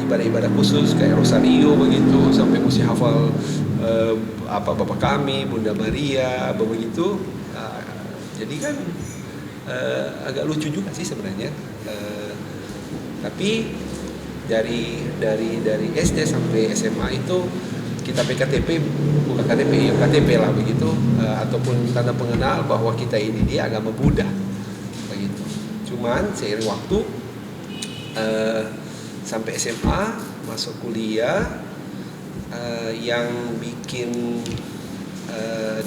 ibadah-ibadah khusus kayak Rosario begitu, sampai mesti hafal Bapa Kami, Bunda Maria, begitu. Jadi kan agak lucu juga sih sebenarnya. Tapi dari SD sampai SMA itu kita PKTP, bukan KTP, ya KTP lah begitu, ataupun tanda pengenal bahwa kita ini dia agama Buddha begitu. Cuman seiring waktu sampai SMA, masuk kuliah, yang bikin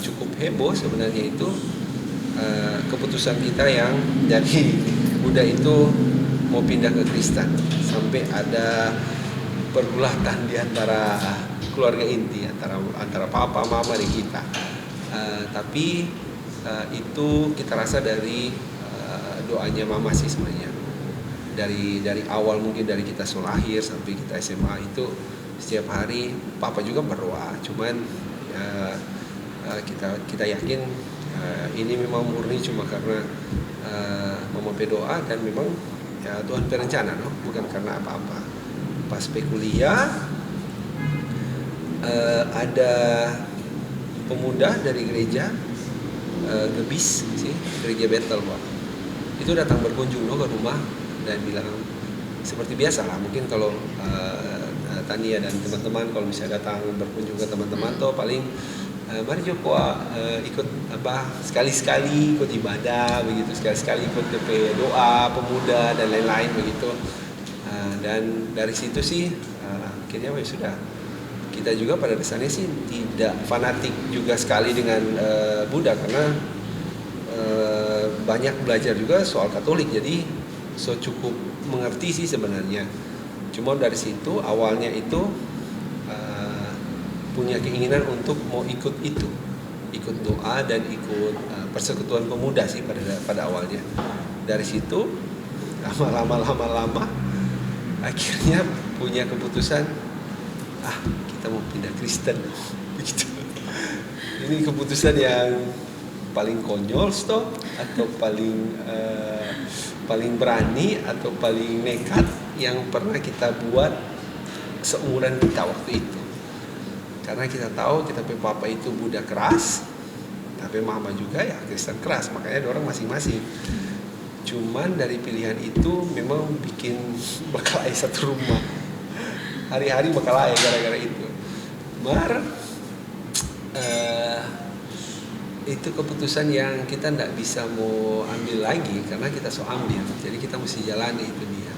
cukup heboh sebenarnya itu keputusan kita yang dari Buddha itu mau pindah ke Kristen, sampai ada pergulatan di antara keluarga inti, antara papa mama dan kita. Tapi itu kita rasa dari doanya mama sih sebenarnya. Dari awal, mungkin dari kita lahir sampai kita SMA itu setiap hari papa juga berdoa. Cuman kita yakin ini memang murni cuma karena mama berdoa, dan memang ya Tuhan berencana, bukan karena apa-apa. Pas kuliah ada pemuda dari gereja Gebis sih, gereja Bethel, Pak. Itu datang berkunjung ke rumah dan bilang seperti biasa lah, mungkin kalau Tania dan teman-teman kalau misalnya datang berkunjung ke teman-teman tuh paling mari Joko ikut sekali-sekali ikut ibadah begitu, sekali-sekali ikut doa pemuda dan lain-lain begitu. Dan dari situ sih akhirnya sudah, kita juga pada dasarnya sih tidak fanatik juga sekali dengan Buddha, karena banyak belajar juga soal Katolik, jadi cukup mengerti sih sebenarnya. Cuma dari situ awalnya itu punya keinginan untuk mau ikut doa dan ikut persekutuan pemuda sih pada awalnya. Dari situ lama akhirnya punya keputusan kita mau pindah Kristen begitu. Ini keputusan yang paling konyol atau paling berani atau paling nekat yang pernah kita buat seumuran kita waktu itu. Karena kita tahu kita papa itu Buddha keras, tapi mama juga ya Kristen keras, makanya ada orang masing-masing. Cuman dari pilihan itu memang bikin berkelahi satu rumah, hari-hari berkelahi gara-gara itu. Itu keputusan yang kita tidak bisa mau ambil lagi, karena kita ambil, jadi kita mesti jalani itu dia.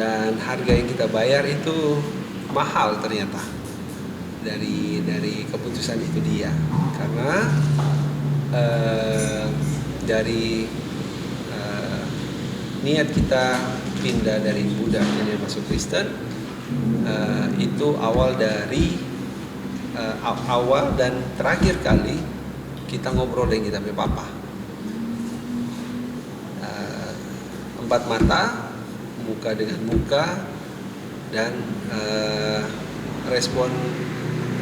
Dan harga yang kita bayar itu mahal ternyata dari keputusan itu dia, karena dari niat kita pindah dari Buddha jadi masuk Kristen, itu awal dan terakhir kali kita ngobrol dengan kita punya papa, empat mata, muka dengan muka, dan respon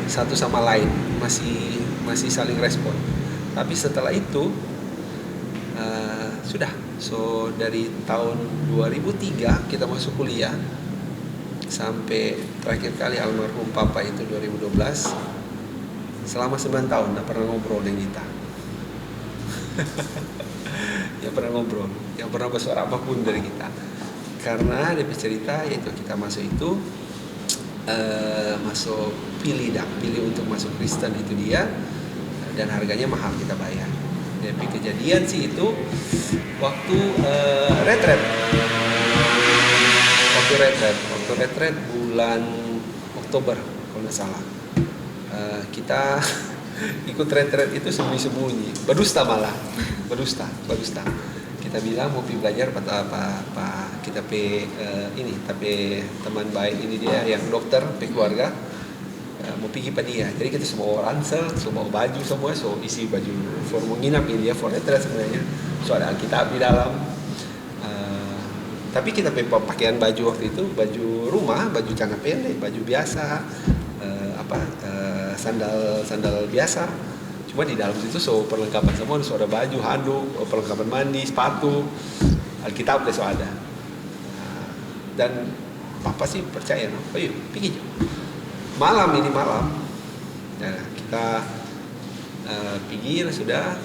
satu sama lain, masih saling respon. Tapi setelah itu sudah, dari tahun 2003 kita masuk kuliah sampai terakhir kali almarhum papa itu 2012, selama 9 tahun tidak pernah ngobrol dengan kita. Yang pernah ngobrol, yang pernah bersuara apapun dari kita. Karena dia bercerita yaitu kita masuk itu pilih untuk masuk Kristen itu dia, dan harganya mahal kita bayar. Tapi kejadian sih itu waktu retret bulan Oktober kalau nggak salah. Kita ikut retret itu sembunyi-sembunyi, berdusta. Kita bilang mau pergi belajar apa kita tapi teman baik ini dia yang dokter keluarga, mau pergi pada dia. Jadi kita semua ransel, semua baju semua, isi baju for menginap ini dia for retret sebenarnya. Ada Alkitab di dalam. Tapi kita pakaian baju waktu itu baju rumah, baju celana pendek, baju biasa, sandal biasa. Cuma di dalam itu perlengkapan semua, ada baju, handuk, perlengkapan mandi, sepatu, Alkitab ada. Dan papa sih percaya, yuk pergi. Malam, nah, kita pergi sudah,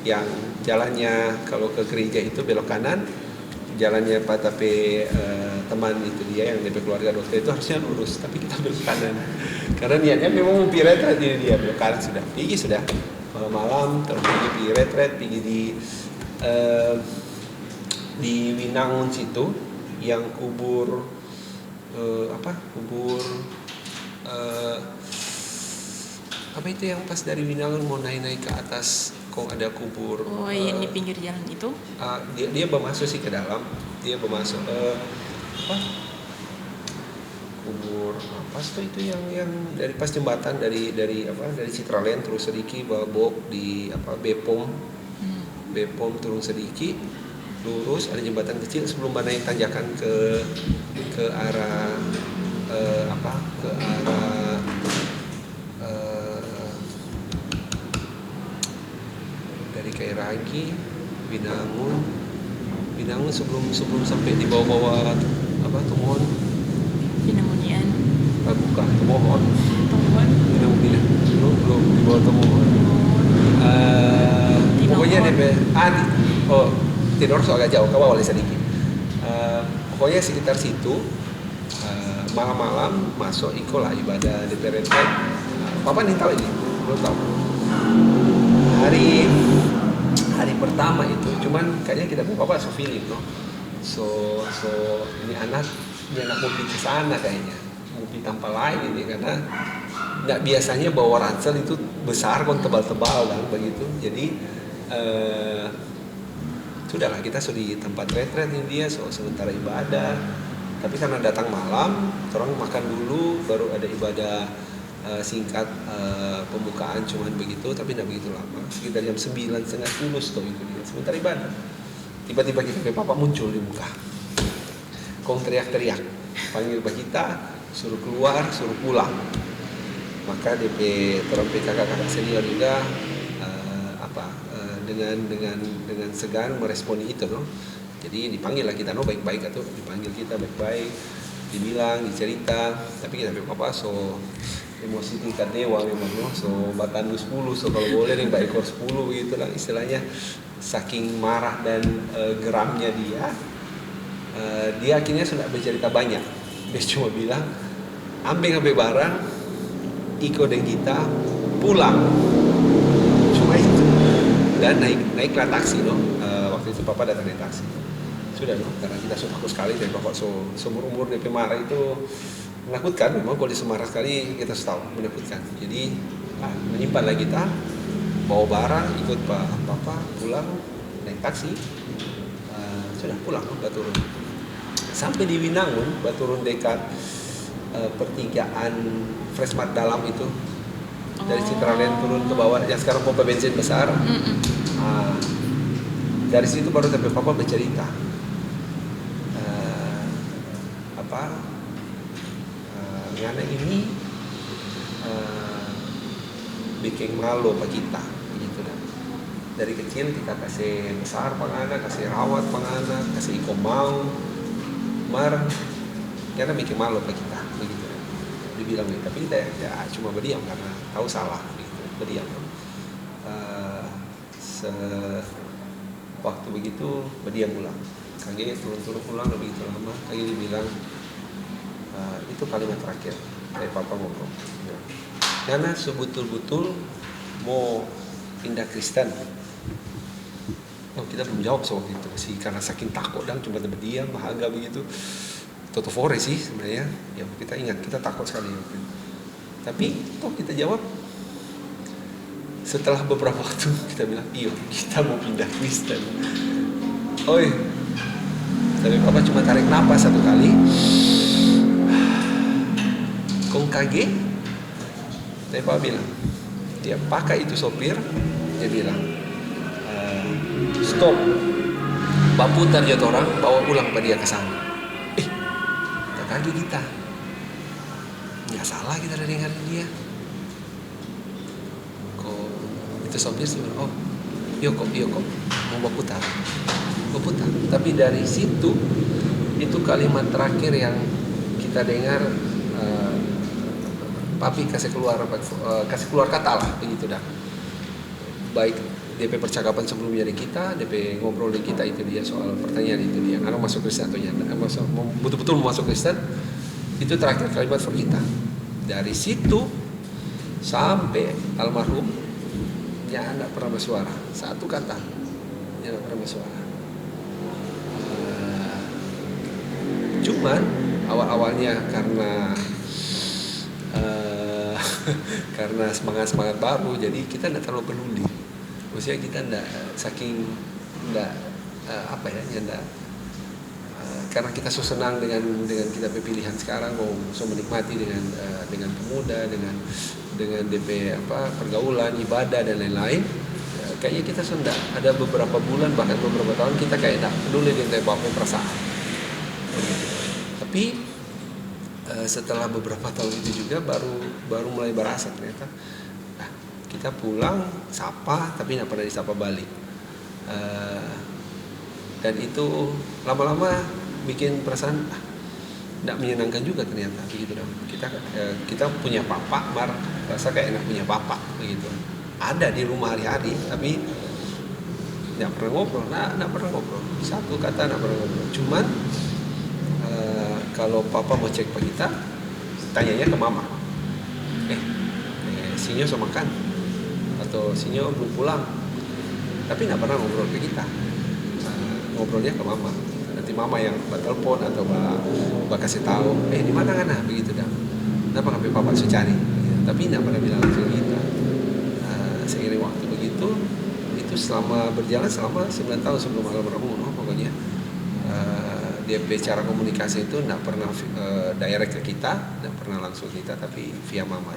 yang jalannya kalau ke gereja itu belok kanan, jalannya Pak tapi teman itu dia yang DP keluarga dokter itu harusnya lurus, tapi kita belok kanan karena niatnya memang mau pi retret ini, dia belok kanan sudah pergi sudah malam-malam terus pergi retret pergi di Winangun situ yang kubur apa itu yang pas dari Winangun mau naik ke atas kok ada kubur. Oh, yang di pinggir jalan itu? Dia bermasuk sih ke dalam. Dia bermasuk kubur apa tuh itu yang dari pas jembatan dari Citraland terus sedikit babok di Bepom. Bepom turun sedikit lurus ada jembatan kecil sebelum naik tanjakan ke arah ke arah dari Kairagi, Winangun sebelum sampai di bawah-bawah Tumon. Winangunyan. Bukan, Tumon. Tumon. Belum di bawah Tumon. Pokoknya Tidorso agak jauh, ke bawah sedikit. Pokoknya sekitar situ malam-malam masuk ikolah ibadah di PRT. Papa nih tahu ini, belum tahu. Hari pertama itu cuman kayaknya kita Papa so feeling no. So ini anak mau pergi ke sana kayaknya. Mau pergi tanpa lain ini karena nggak biasanya bawa ransel itu besar kon tebal-tebal kan begitu. Jadi sudahlah kita sudah di tempat retret ini dia sementara ibadah. Tapi karena datang malam, orang makan dulu baru ada ibadah singkat pembukaan cuman begitu, tapi tidak begitu lama. Sekitar jam 9, setengah 10 tuh itu dia. Sebentar ibadah. Tiba-tiba kita Papa muncul di muka. Kong teriak-teriak, panggil kita, suruh keluar, suruh pulang. Maka DP terang kakak-kakak senior juga dengan segan meresponi itu no. Jadi dipanggil lah kita no baik-baik atau dipanggil kita baik-baik, dibilang, dicerita, tapi kita Papa so emosi tingkat dewa memang no, so batandu 10, so kalau boleh nih Mbak ekor 10 gitu lah istilahnya, saking marah dan geramnya dia akhirnya sudah bercerita banyak. Dia cuma bilang ambil barang Iko dan kita pulang, cuma itu, dan naiklah taksi no. Waktu itu Papa datang naik taksi sudah no, karena kita sudah takut sekali dan Papa seumur umur DP marah itu menakutkan, memang kalau di Semarang sekali kita tahu menakutkan. Jadi menyimpan lagi kita, bawa barang, ikut Papa pulang naik taksi, sudah pulang, baturun. Sampai di Winangun, baturun dekat pertigaan Freshmart dalam itu, dari Citraland turun ke bawah, yang sekarang pompa bensin besar. Dari situ baru sampai Papa bercerita. Ngana ini bikin malu pak kita begitu dah. Dari kecil kita kasih besar pangana, kasih rawat pangana, kasih iko mau karena bikin malu pak kita begitu dah. Dibilang tapi kita ya cuma berdiam karena tahu salah begitu, berdiam. Waktu begitu berdiam pulang, kaget turun pulang lebih begitu lama, kaget dibilang itu kalimat terakhir dari Papa ngomong. Karena sebetul-betul mau pindah Kristen. Kita belum jawab soal itu sih karena saking takut dan cuma berdiam bahagia begitu. Toto fore sih sebenarnya. Ya kita ingat kita takut sekali. Tapi toh kita jawab setelah beberapa waktu kita bilang iya kita mau pindah Kristen. Oi, tapi Papa cuma tarik napas satu kali. Kong kaget, tapi Papa bilang, dia pakai itu sopir, dia bilang, stop, Pak putar jatuh orang, bawa pulang Pak dia ke sana. Tak kaget kita, nggak salah kita dari dengar dia. Kok itu sopir sih, oh, iya kok, mau putar. Tapi dari situ, itu kalimat terakhir yang kita dengar. Papi kasih keluar kata lah begitu dah. Baik DP percakapan sebelumnya di kita, DP ngobrol di kita itu dia soal pertanyaan itu dia, anak masuk Kristen atau nyanda, betul-betul mau masuk Kristen, itu terakhir kalimat for kita. Dari situ sampai almarhum, dia tidak pernah bersuara, satu kata, dia tidak pernah bersuara. Cuman awal-awalnya karena semangat baru, jadi kita tidak terlalu peduli. Maksudnya kita tidak karena kita so senang dengan kita pilihan sekarang, so menikmati dengan pemuda, dengan DP pergaulan, ibadah dan lain-lain. Kayaknya kita sudah ada beberapa bulan, bahkan beberapa tahun kita kayak tidak peduli dengan apa perasaan. Tapi setelah beberapa tahun itu juga baru mulai berasa ternyata kita pulang sapa tapi tidak pernah disapa balik, dan itu lama-lama bikin perasaan tidak menyenangkan juga ternyata begitu dong. Kita punya papa, rasa kayak enak punya papa begitu, ada di rumah hari-hari tapi tidak pernah ngobrol, satu kata tidak pernah ngobrol. Cuman kalau papa mau cek ke kita, tanyanya ke mama, Sinyo so makan atau Sinyo belum pulang, tapi tidak pernah ngobrol ke kita. Ngobrolnya ke mama, nanti mama yang telepon atau kasih tahu, di mana kan begitu dah, kenapa sampai papa so cari, tapi tidak pernah bilang langsung kita. Seiring waktu begitu, itu selama berjalan selama 9 tahun sebelum almarhum, pokoknya dia cara komunikasi itu tidak pernah direct ke kita, tidak pernah langsung kita, tapi via mama.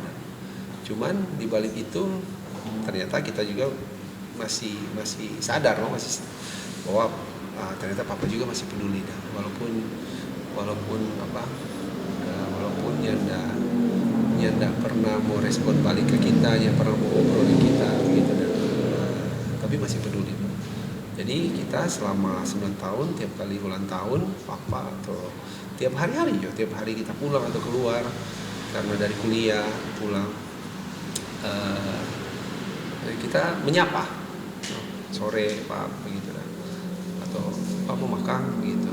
Cuman di balik itu ternyata kita juga masih sadar, bahwa ternyata papa juga masih peduli dah, walaupun yang tidak pernah mau respon balik ke kita, yang pernah mau ngobrol ke kita begitu dah, tapi masih peduli. Jadi kita selama 9 tahun tiap kali ulang tahun papa, atau tiap hari kita pulang atau keluar karena dari kuliah pulang, kita menyapa sore pak begitu dah, atau pak mau makan begitu,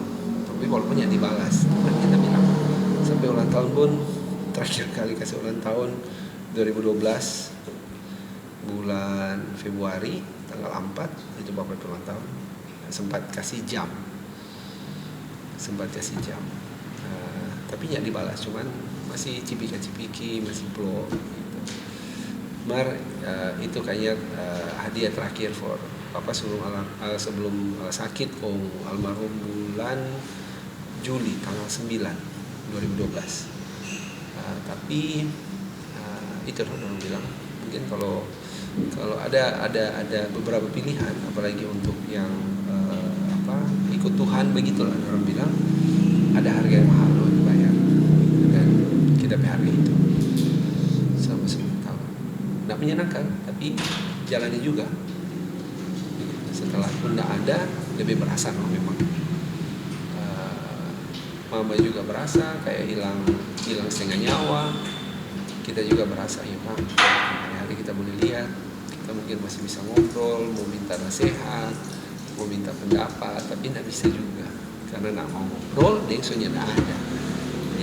tapi walaupun yang dibalas kita bilang. Sampai ulang tahun pun, terakhir kali kasih ulang tahun 2012 bulan Februari tanggal 4 itu bapak ulang tahun, sempat kasih jam, tapi nggak dibalas, cuman masih cipika-cipiki, masih blog gitu. Itu kayaknya hadiah terakhir for papa sebelum sakit almarhum bulan Juli tanggal 9 2012. Tapi itu orang bilang mungkin kalau ada beberapa pilihan, apalagi untuk yang ikut Tuhan begitulah, orang bilang ada harga yang mahal loh dibayar, dan kita hargai itu selama 10 tahun. Nggak menyenangkan, tapi jalani juga. Setelah pun nggak ada, lebih berasa loh memang. Mama juga berasa kayak hilang setengah nyawa. Kita juga berasa, ya Pak, hari-hari kita boleh lihat, kita mungkin masih bisa ngobrol, mau minta nasihat, mau minta pendapat, tapi tidak bisa juga karena nak mau ngobrol, dengsonya tidak ada.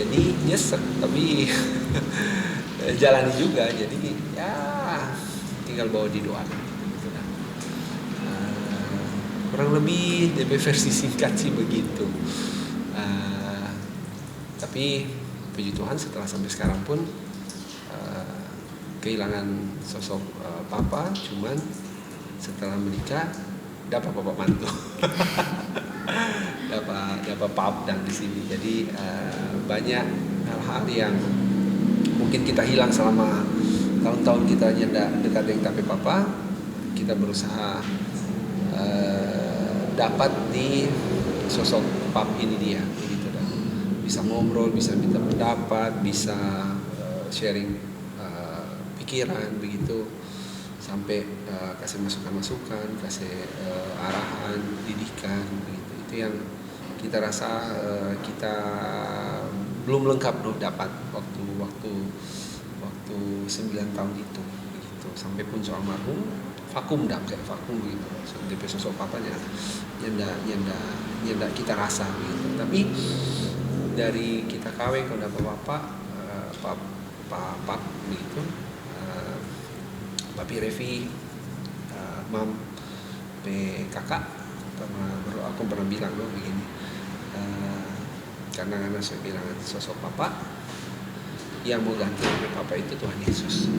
Jadi nyesek, tapi jalani juga. Jadi ya tinggal bawa di doa. Gitu kan. Kurang lebih DP versi singkat sih begitu. Tapi puji Tuhan setelah sampai sekarang pun kehilangan sosok papa, cuman setelah menikah dapat bapak mantu. dapat pap dan di sini. Jadi banyak hal-hal yang mungkin kita hilang selama tahun-tahun kita tidak dekat dengan tapi papa, kita berusaha dapat di sosok pap ini dia begitu dah. Bisa ngobrol, bisa minta pendapat, bisa sharing pikiran begitu, sampai kasih masukan-masukan, kasih arahan, didikan begitu. Itu yang kita rasa kita belum lengkap loh dapat waktu 9 tahun itu begitu. Sampai pun almarhum vakum kayak vakum begitu. So, DP sosok papanya nyenda kita rasa begitu. Tapi dari kita kawin kalau dapat bapak pap begitu, papi Revi, mam, kakak, aku pernah bilang loh begini, karena saya bilang sosok papa yang mau ganti papa itu Tuhan Yesus.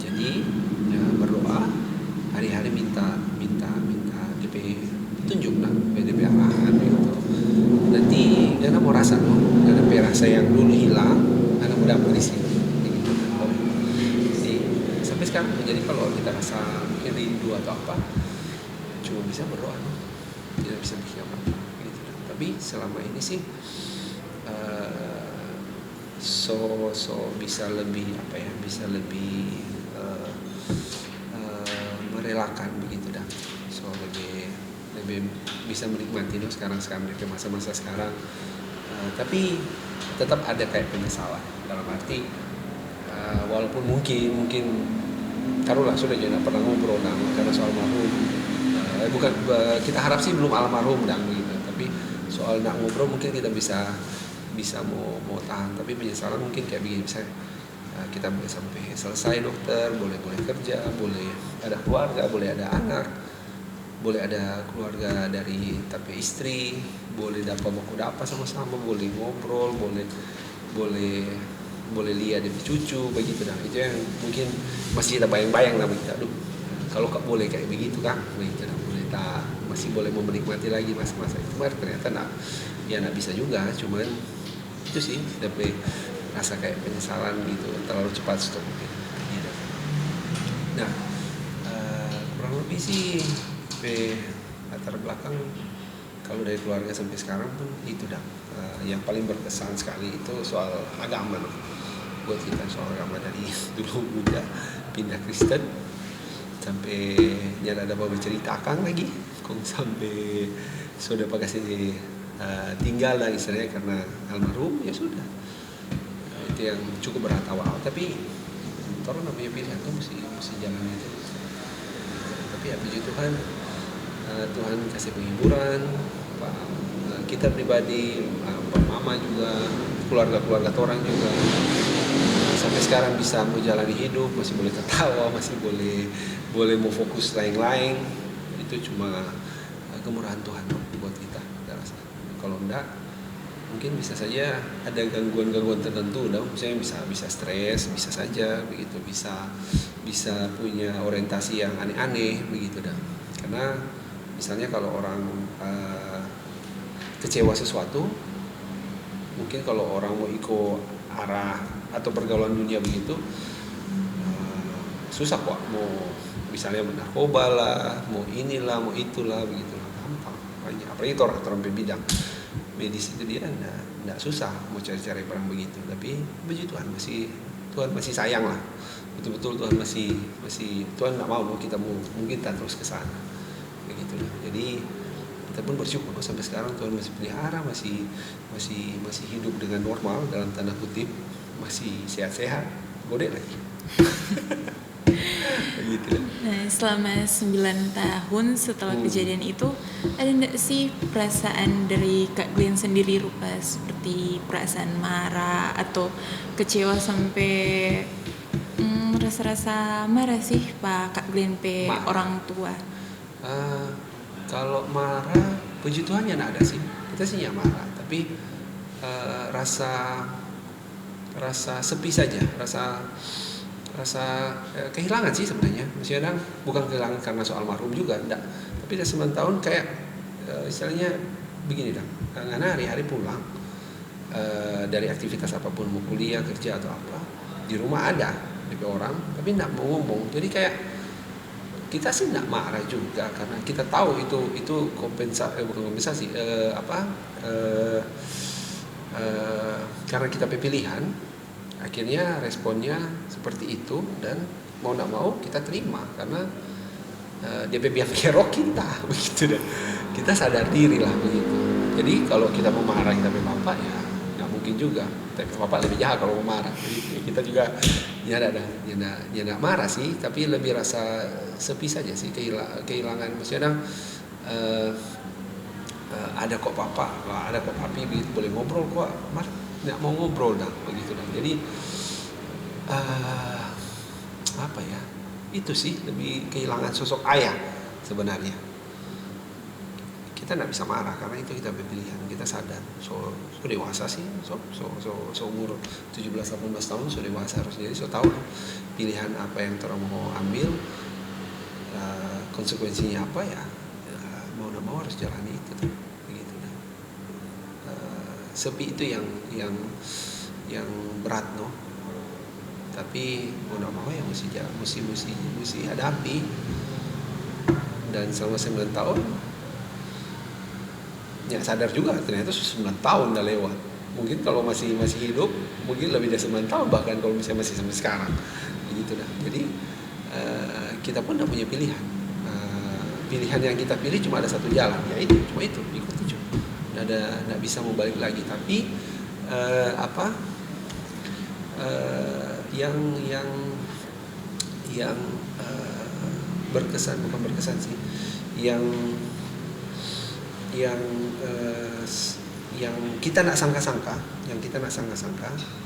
Jadi ya, berdoa hari-hari minta DP tunjuk lah, DP arahan gitu. Nanti dia mau rasa loh, DP rasa yang dulu hilang, anak muda di sini. Gitu. Jadi sampai sekarang, jadi kalau kita rasa mungkin rindu atau apa, cuma bisa berdoa, tidak bisa bikin apa-apa. Gitu. Tapi selama ini sih so bisa lebih merelakan begitu dah. So lebih bisa menikmati loh sekarang di masa-masa sekarang. Tapi tetap ada kayak penyesalan dalam arti walaupun mungkin taruhlah sudah jangan pernah ngobrol karena soal almarhum. Bukan kita harap sih belum almarhum begitu, tapi soal nak ngobrol mungkin kita bisa mau tahan, tapi penyesalan mungkin kayak begini, misalnya kita boleh sampai selesai dokter, boleh kerja, boleh ada keluarga, boleh ada anak, boleh ada keluarga dari tapi istri, boleh dapat baku dapat sama-sama, boleh ngobrol, boleh lihat dari cucu begitu dah. Itu yang mungkin masih kita bayang-bayang lah begitu. Aduh, kalau boleh kayak begitu kan, begitu dah, boleh tak masih boleh mau menikmati lagi masa-masa itu. Ternyata nak bisa juga, cuman itu sih tapi rasa kayak penyesalan gitu, terlalu cepat stop gitu. Nah kurang lebih sih latar belakang kalau dari keluarga sampai sekarang pun itu dah yang paling berkesan sekali itu soal agama loh. Buat kita soal agama dari dulu muda pindah Kristen sampai jangan ada bawa cerita akang lagi kong sampai sudah pakai tinggal lah istilahnya karena almarhum, ya sudah itu yang cukup berat awal, tapi orang namanya pilihan tuh mesti jalan itu. Tapi ya puji Tuhan, Tuhan kasih penghiburan, kita pribadi, mama juga, keluarga orang juga sampai sekarang bisa menjalani hidup, masih boleh tertawa, masih boleh mau fokus lain-lain. Itu cuma kemurahan Tuhan buat kita rasa. Kalau enggak, mungkin bisa saja ada gangguan-gangguan tertentu, misalnya bisa stres, bisa saja begitu, bisa punya orientasi yang aneh-aneh begitu dah. Karena misalnya kalau orang kecewa sesuatu, mungkin kalau orang mau ikut arah atau pergaulan dunia begitu, susah kok, mau misalnya narkoba lah, mau inilah, mau itulah begitu. Banyak, apalagi orang bidang medis itu dia enggak susah mau cari-cari barang begitu. Tapi puji Tuhan Tuhan masih sayang lah, betul-betul Tuhan masih Tuhan nggak mau kita mungkin terus ke sana begitu lah. Jadi kita pun bersyukur sampai sekarang Tuhan masih pelihara, masih hidup dengan normal dalam tanda kutip, masih sehat-sehat, gede lagi. Gitu. Nah, selama 9 tahun setelah kejadian itu, ada enggak sih perasaan dari Kak Glenn sendiri rupa seperti perasaan marah atau kecewa sampai rasa-rasa marah sih Pak Kak Glenn orang tua? Kalau marah, puji Tuhan ya nggak ada sih. Kita sih ya marah, tapi rasa sepi saja, rasa kehilangan sih sebenarnya. Maksudnya bukan kehilangan karena soal almarhum juga, enggak. Tapi udah 9 tahun kayak istilahnya begini karena hari-hari pulang dari aktivitas apapun, mau kuliah, kerja atau apa, di rumah ada DP orang, tapi enggak mau ngomong. Jadi kayak kita sih enggak marah juga karena kita tahu itu bukan kompensasi karena kita pilihan. Akhirnya responnya seperti itu dan mau nggak mau kita terima karena dia biang kerok kita begitu dan kita sadar diri lah begitu. Jadi kalau kita mau marah kita bapak ya nggak mungkin mungkin juga. Tapi papa lebih jahat kalau mau marah. Jadi kita juga tidak marah sih, tapi lebih rasa sepi saja sih, kehilangan. Maksudnya ada kok papa, ada kok papi, begitu boleh ngobrol kok, marah nggak mau ngobrol dah, begitu dah. Jadi apa ya? Itu sih lebih kehilangan sosok ayah sebenarnya. Kita nggak bisa marah karena itu kita pilihan, kita sadar. So dewasa sih, so umur 17-18 tahun so dewasa harus, jadi so tahu pilihan apa yang orang mau ambil, konsekuensinya apa ya, mau nggak mau harus jalani itu tuh, begitu. Sepi itu yang berat no, tapi mau nggak mau ya mesti hadapi. Dan selama 9 tahun ya sadar juga ternyata 9 tahun udah lewat. Mungkin kalau masih hidup mungkin lebih dari 9 tahun, bahkan kalau misalnya masih sampai sekarang, begitu dah. Jadi kita pun tidak punya pilihan. Pilihan yang kita pilih cuma ada satu jalan, yaitu cuma itu, ikut itu. Nggak bisa mau balik lagi. Tapi yang berkesan, bukan berkesan sih, yang kita nak sangka-sangka,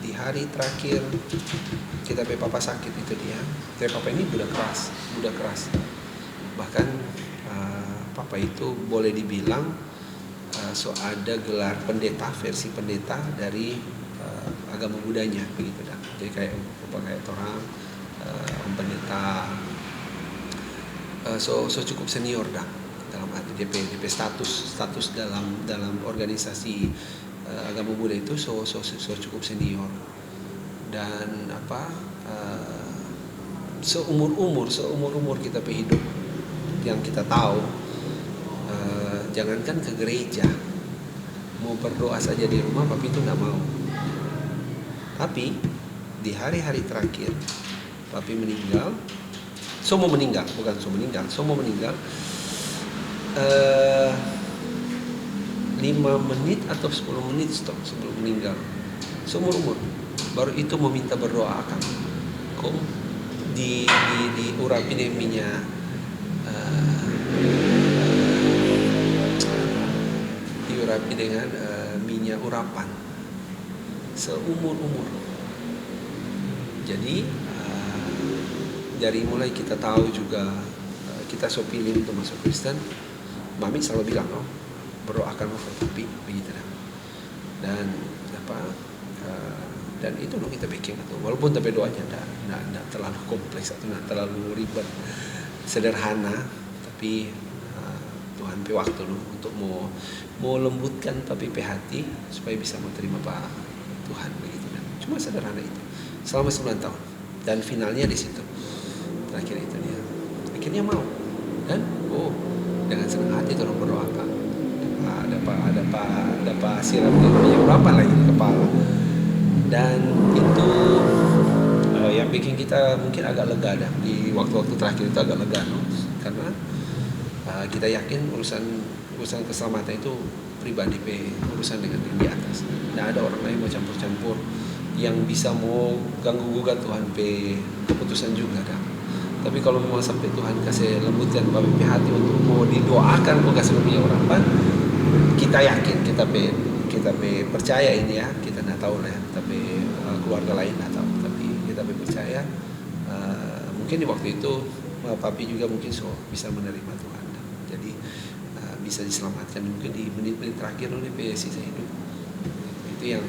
di hari terakhir kita papa sakit itu dia. Papa ini budak keras. Bahkan papa itu boleh dibilang ada gelar pendeta, versi pendeta dari agama Budanya, begitu dah. Jadi kayak orang pendeta, so cukup senior dah. Dalam arti DP status dalam organisasi agama Buddha itu so cukup senior. Dan seumur kita hidup yang kita tahu, jangankan ke gereja, mau berdoa saja di rumah papi itu nggak mau. Tapi di hari-hari terakhir papi meninggal, so mau meninggal 5 menit atau 10 menit sebelum meninggal, seumur umur baru itu meminta berdoa akan kok diurapi dengan minyak diurapi dengan minyak urapan seumur umur. Jadi dari mulai kita tahu juga kita so pilih untuk masuk Kristen, mami selalu bilang berdoakan untuk papi, begitu dah. Dan itu kita bikin atau walaupun tapi doanya tidak terlalu kompleks atau tidak terlalu ribet, sederhana, tapi Tuhan pe waktu untuk mau lembutkan papi pe hati supaya bisa menerima Pak Tuhan, begitu dah. Cuma sederhana itu selama 9 tahun dan finalnya di situ. Terakhir itu dia akhirnya mau, dan dengan senang hati orang berdoa Pak. Ada Pak siram minyak urapan lagi di kepala, dan itu yang bikin kita mungkin agak lega dah di waktu-waktu terakhir itu, agak lega karena kita yakin urusan keselamatan itu pribadi urusan dengan yang di atas. Tidak ada orang lain mau campur-campur yang bisa mau ganggu gugat Tuhan keputusan juga dah. Tapi kalau memang sampai Tuhan kasih lembutkan papi hati untuk mau didoakan, mau kasih minyak urapan, kita yakin, kita percaya ini ya, kita nggak tahu lah ya, tapi keluarga lain nggak tahu, tapi kita percaya mungkin di waktu itu papi juga mungkin bisa menerima Tuhan, jadi bisa diselamatkan mungkin di menit-menit terakhir di sisa hidup. Itu yang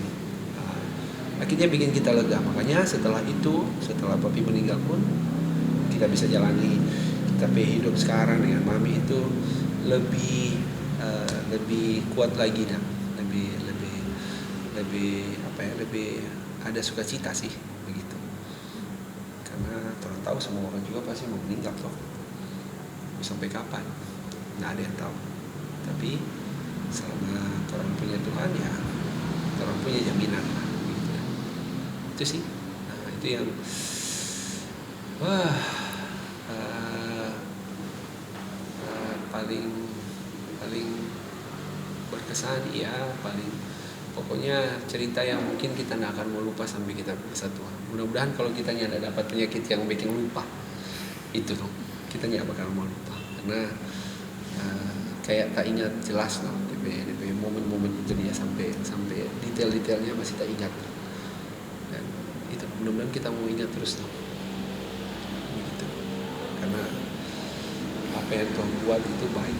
akhirnya bikin kita lega. Makanya setelah papi meninggal pun kita bisa jalani, kita hidup sekarang dengan mami itu lebih kuat lagi dan lebih ada sukacita sih, begitu. Karena orang tahu semua orang juga pasti mau meninggal toh. Sampai kapan? Nggak ada yang tahu. Tapi selama orang punya Tuhan ya, orang punya jaminan lah, begitu. Itu sih. Nah, itu yang paling berkesan ya, paling Pokoknya cerita yang mungkin kita tidak akan mau lupa sampai kita bersama Tuhan. Mudah-mudahan kalau kita tidak dapat penyakit yang bikin lupa, itu tuh kita tidak bakal mau lupa. Karena kayak tak ingat jelas loh, DP momen-momen itu dia sampai detail-detailnya masih tak ingat. Dan itu mudah-mudahan kita mau ingat terus loh. Gitu. Karena apa yang Tuhan buat itu baik.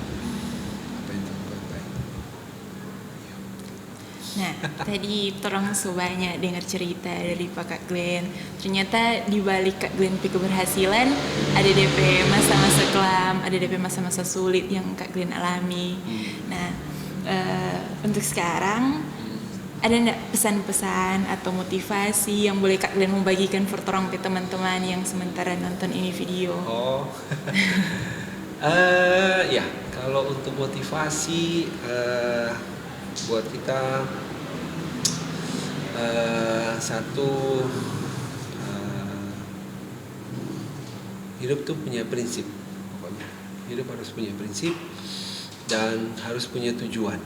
Nah, tadi torang banyak dengar cerita dari Pak Kak Glenn. Ternyata di balik Kak Glenn keberhasilan ada DP masa-masa kelam, ada DP masa-masa sulit yang Kak Glenn alami. Nah, untuk sekarang ada enggak pesan-pesan atau motivasi yang boleh Kak Glenn membagikan for torang ke teman-teman yang sementara nonton ini video? Oh, ya kalau untuk motivasi buat kita satu, hidup tuh punya prinsip. Pokoknya hidup harus punya prinsip dan harus punya tujuan.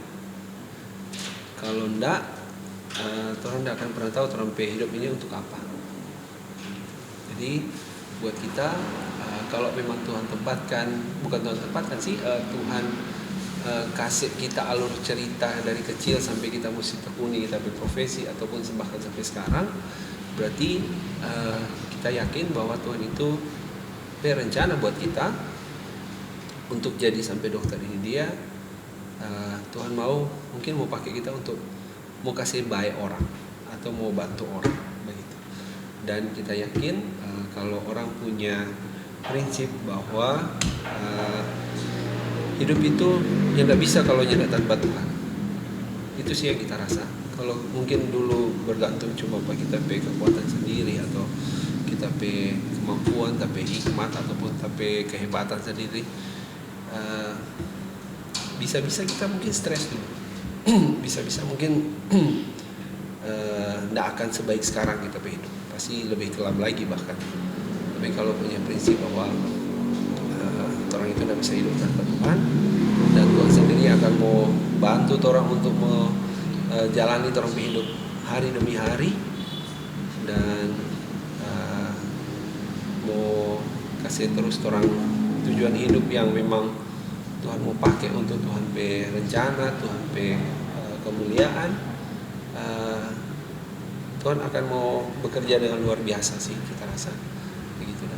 Kalau enggak, orang enggak akan pernah tahu orang hidup ini untuk apa. Jadi buat kita, kalau memang Tuhan tempatkan sih, Tuhan kasih kita alur cerita dari kecil sampai kita mesti tekuni, kita berprofesi ataupun bahkan sampai sekarang, berarti kita yakin bahwa Tuhan itu berencana buat kita untuk jadi sampai dokter ini. Dia Tuhan mungkin mau pakai kita untuk mau kasih baik orang atau mau bantu orang begitu. Dan kita yakin kalau orang punya prinsip bahwa hidup itu yang tidak bisa kalau tidak tanpa Tuhan. Itu sih yang kita rasa. Kalau mungkin dulu bergantung cuma pada kita pe kekuatan sendiri atau kita pe kemampuan, tapi hikmat ataupun tapi kehebatan sendiri, bisa-bisa kita mungkin stres dulu. Bisa-bisa mungkin tidak akan sebaik sekarang kita pe hidup. Pasti lebih kelam lagi bahkan. Tapi kalau punya prinsip bahwa orang itu tidak bisa hidup tanpa Tuhan, dan Tuhan sendiri akan mau bantu orang untuk menjalani orang hidup hari demi hari, dan mau kasih terus orang tujuan hidup yang memang Tuhan mau pakai untuk Tuhan pe rencana, Tuhan pe kemuliaan. Tuhan akan mau bekerja dengan luar biasa sih kita rasa begitu.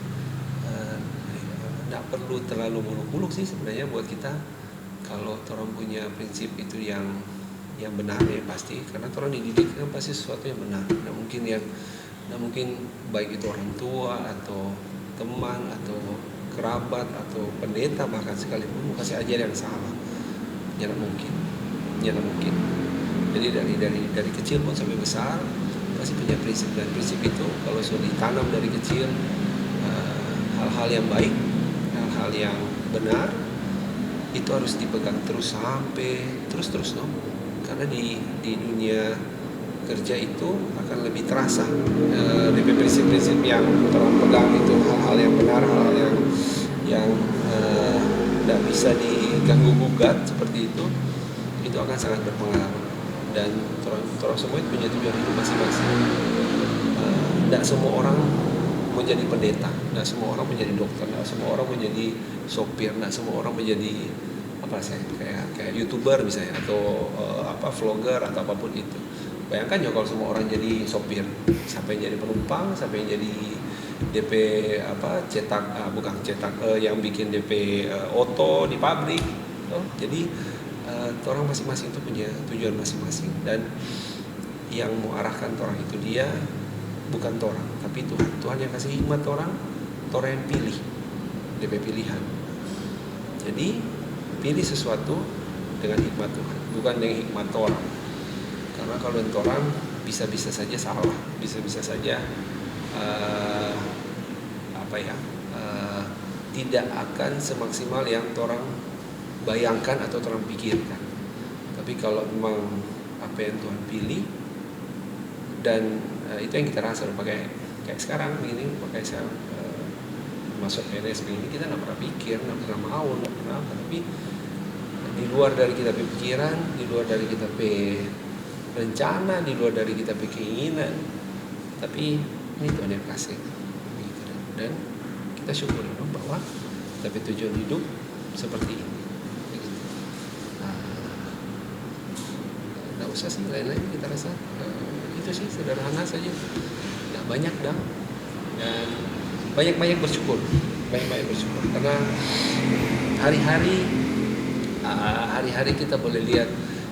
Tidak perlu terlalu muluk-muluk sih sebenarnya buat kita. Kalau orang punya prinsip itu yang benar ya pasti, karena orang dididik kan pasti sesuatu yang benar. Tidak mungkin baik itu orang tua atau teman atau kerabat atau pendeta bahkan sekalipun mau kasih ajar yang salah. Tidak mungkin. Jadi dari kecil pun sampai besar pasti punya prinsip, dan prinsip itu kalau sudah ditanam dari kecil, hal-hal yang baik, hal yang benar itu harus dipegang terus sampai terus no. Karena di dunia kerja itu akan lebih terasa dari prinsip-prinsip yang orang pegang itu, hal-hal yang benar, hal-hal yang tidak bisa diganggu gugat seperti itu akan sangat berpengaruh. Dan orang semua itu punya tujuan hidup masing-masing. Tidak semua orang mau jadi pendeta, tidak semua orang menjadi dokter, tidak semua orang menjadi sopir, tidak semua orang menjadi kayak YouTuber misalnya atau vlogger atau apapun itu. Bayangkan ya kalau semua orang jadi sopir, siapa yang jadi penumpang, siapa yang jadi DP yang bikin DP oto di pabrik. Jadi orang masing-masing itu punya tujuan masing-masing, dan yang mau arahkan orang itu dia bukan orang, tapi Tuhan yang kasih hikmat orang yang pilih, DP pilihan. Jadi pilih sesuatu dengan hikmat Tuhan, bukan dengan hikmat orang. Karena kalau dengan orang bisa-bisa saja salah, bisa-bisa saja tidak akan semaksimal yang orang bayangkan atau orang pikirkan. Tapi kalau memang apa yang Tuhan pilih, dan itu yang kita rasa pakai kayak sekarang begini, pakai saya masuk PNS begini, kita nggak pernah pikir, nggak pernah mau, nggak pernah apa. Tapi di luar dari kita pikiran, di luar dari kita rencana, di luar dari kita keinginan, tapi ini Tuhan yang kasih begitu. Dan kita syukuri bahwa tapi tujuan hidup seperti ini begitu. Nggak usah sih lain-lain, kita rasa itu sih sederhana saja, nggak banyak dan banyak-banyak bersyukur karena hari-hari kita boleh lihat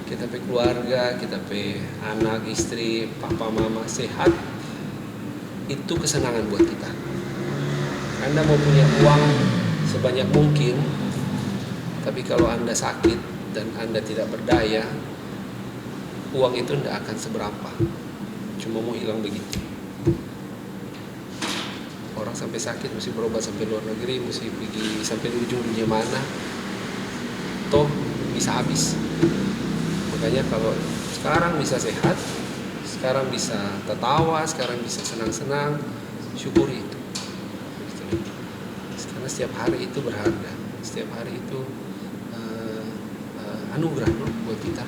kita pe keluarga, kita pe anak, istri, papa, mama sehat, itu kesenangan buat kita. Anda mau punya uang sebanyak mungkin, tapi kalau Anda sakit dan Anda tidak berdaya, uang itu tidak akan seberapa, cuma mau hilang begitu. Orang sampai sakit mesti berobat sampai luar negeri, mesti pergi sampai di ujung dunia mana, toh bisa habis. Makanya kalau sekarang bisa sehat, sekarang bisa tertawa, sekarang bisa senang-senang, syukuri itu. Karena setiap hari itu berharga, setiap hari itu anugerah buat kita.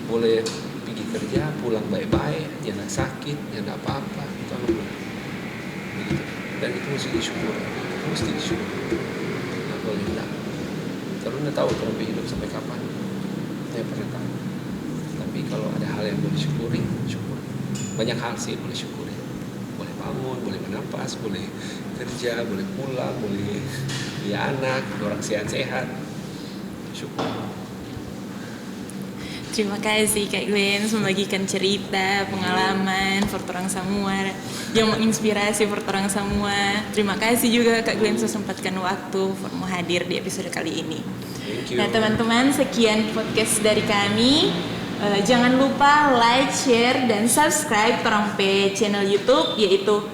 Boleh pergi kerja, pulang baik-baik, jangan sakit, jangan apa-apa, itu anugerah. Begitu. Dan itu mesti disyukuri, Nah, kalau tidak, kalau Anda tahu kalau hidup sampai kapan, saya pernah tahu. Tapi kalau ada hal yang boleh syukuri, syukur. Banyak hal sih boleh syukuri. Boleh bangun, boleh bernapas, boleh kerja, boleh pulang, boleh punya anak, orang sehat-sehat, syukur. Terima kasih Kak Glenn membagikan cerita, pengalaman orang semua yang menginspirasi orang semua. Terima kasih juga Kak Glenn sudah sempatkan waktu mau hadir di episode kali ini. Nah teman-teman, sekian podcast dari kami. Jangan lupa like, share, dan subscribe channel YouTube yaitu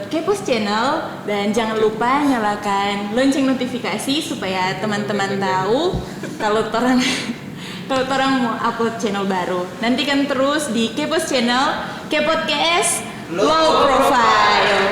Kepos Channel, dan jangan lupa nyalakan lonceng notifikasi supaya teman-teman tahu kalau orang mau upload channel baru. Nantikan terus di Kepos Channel, Kepodcast Low Profile.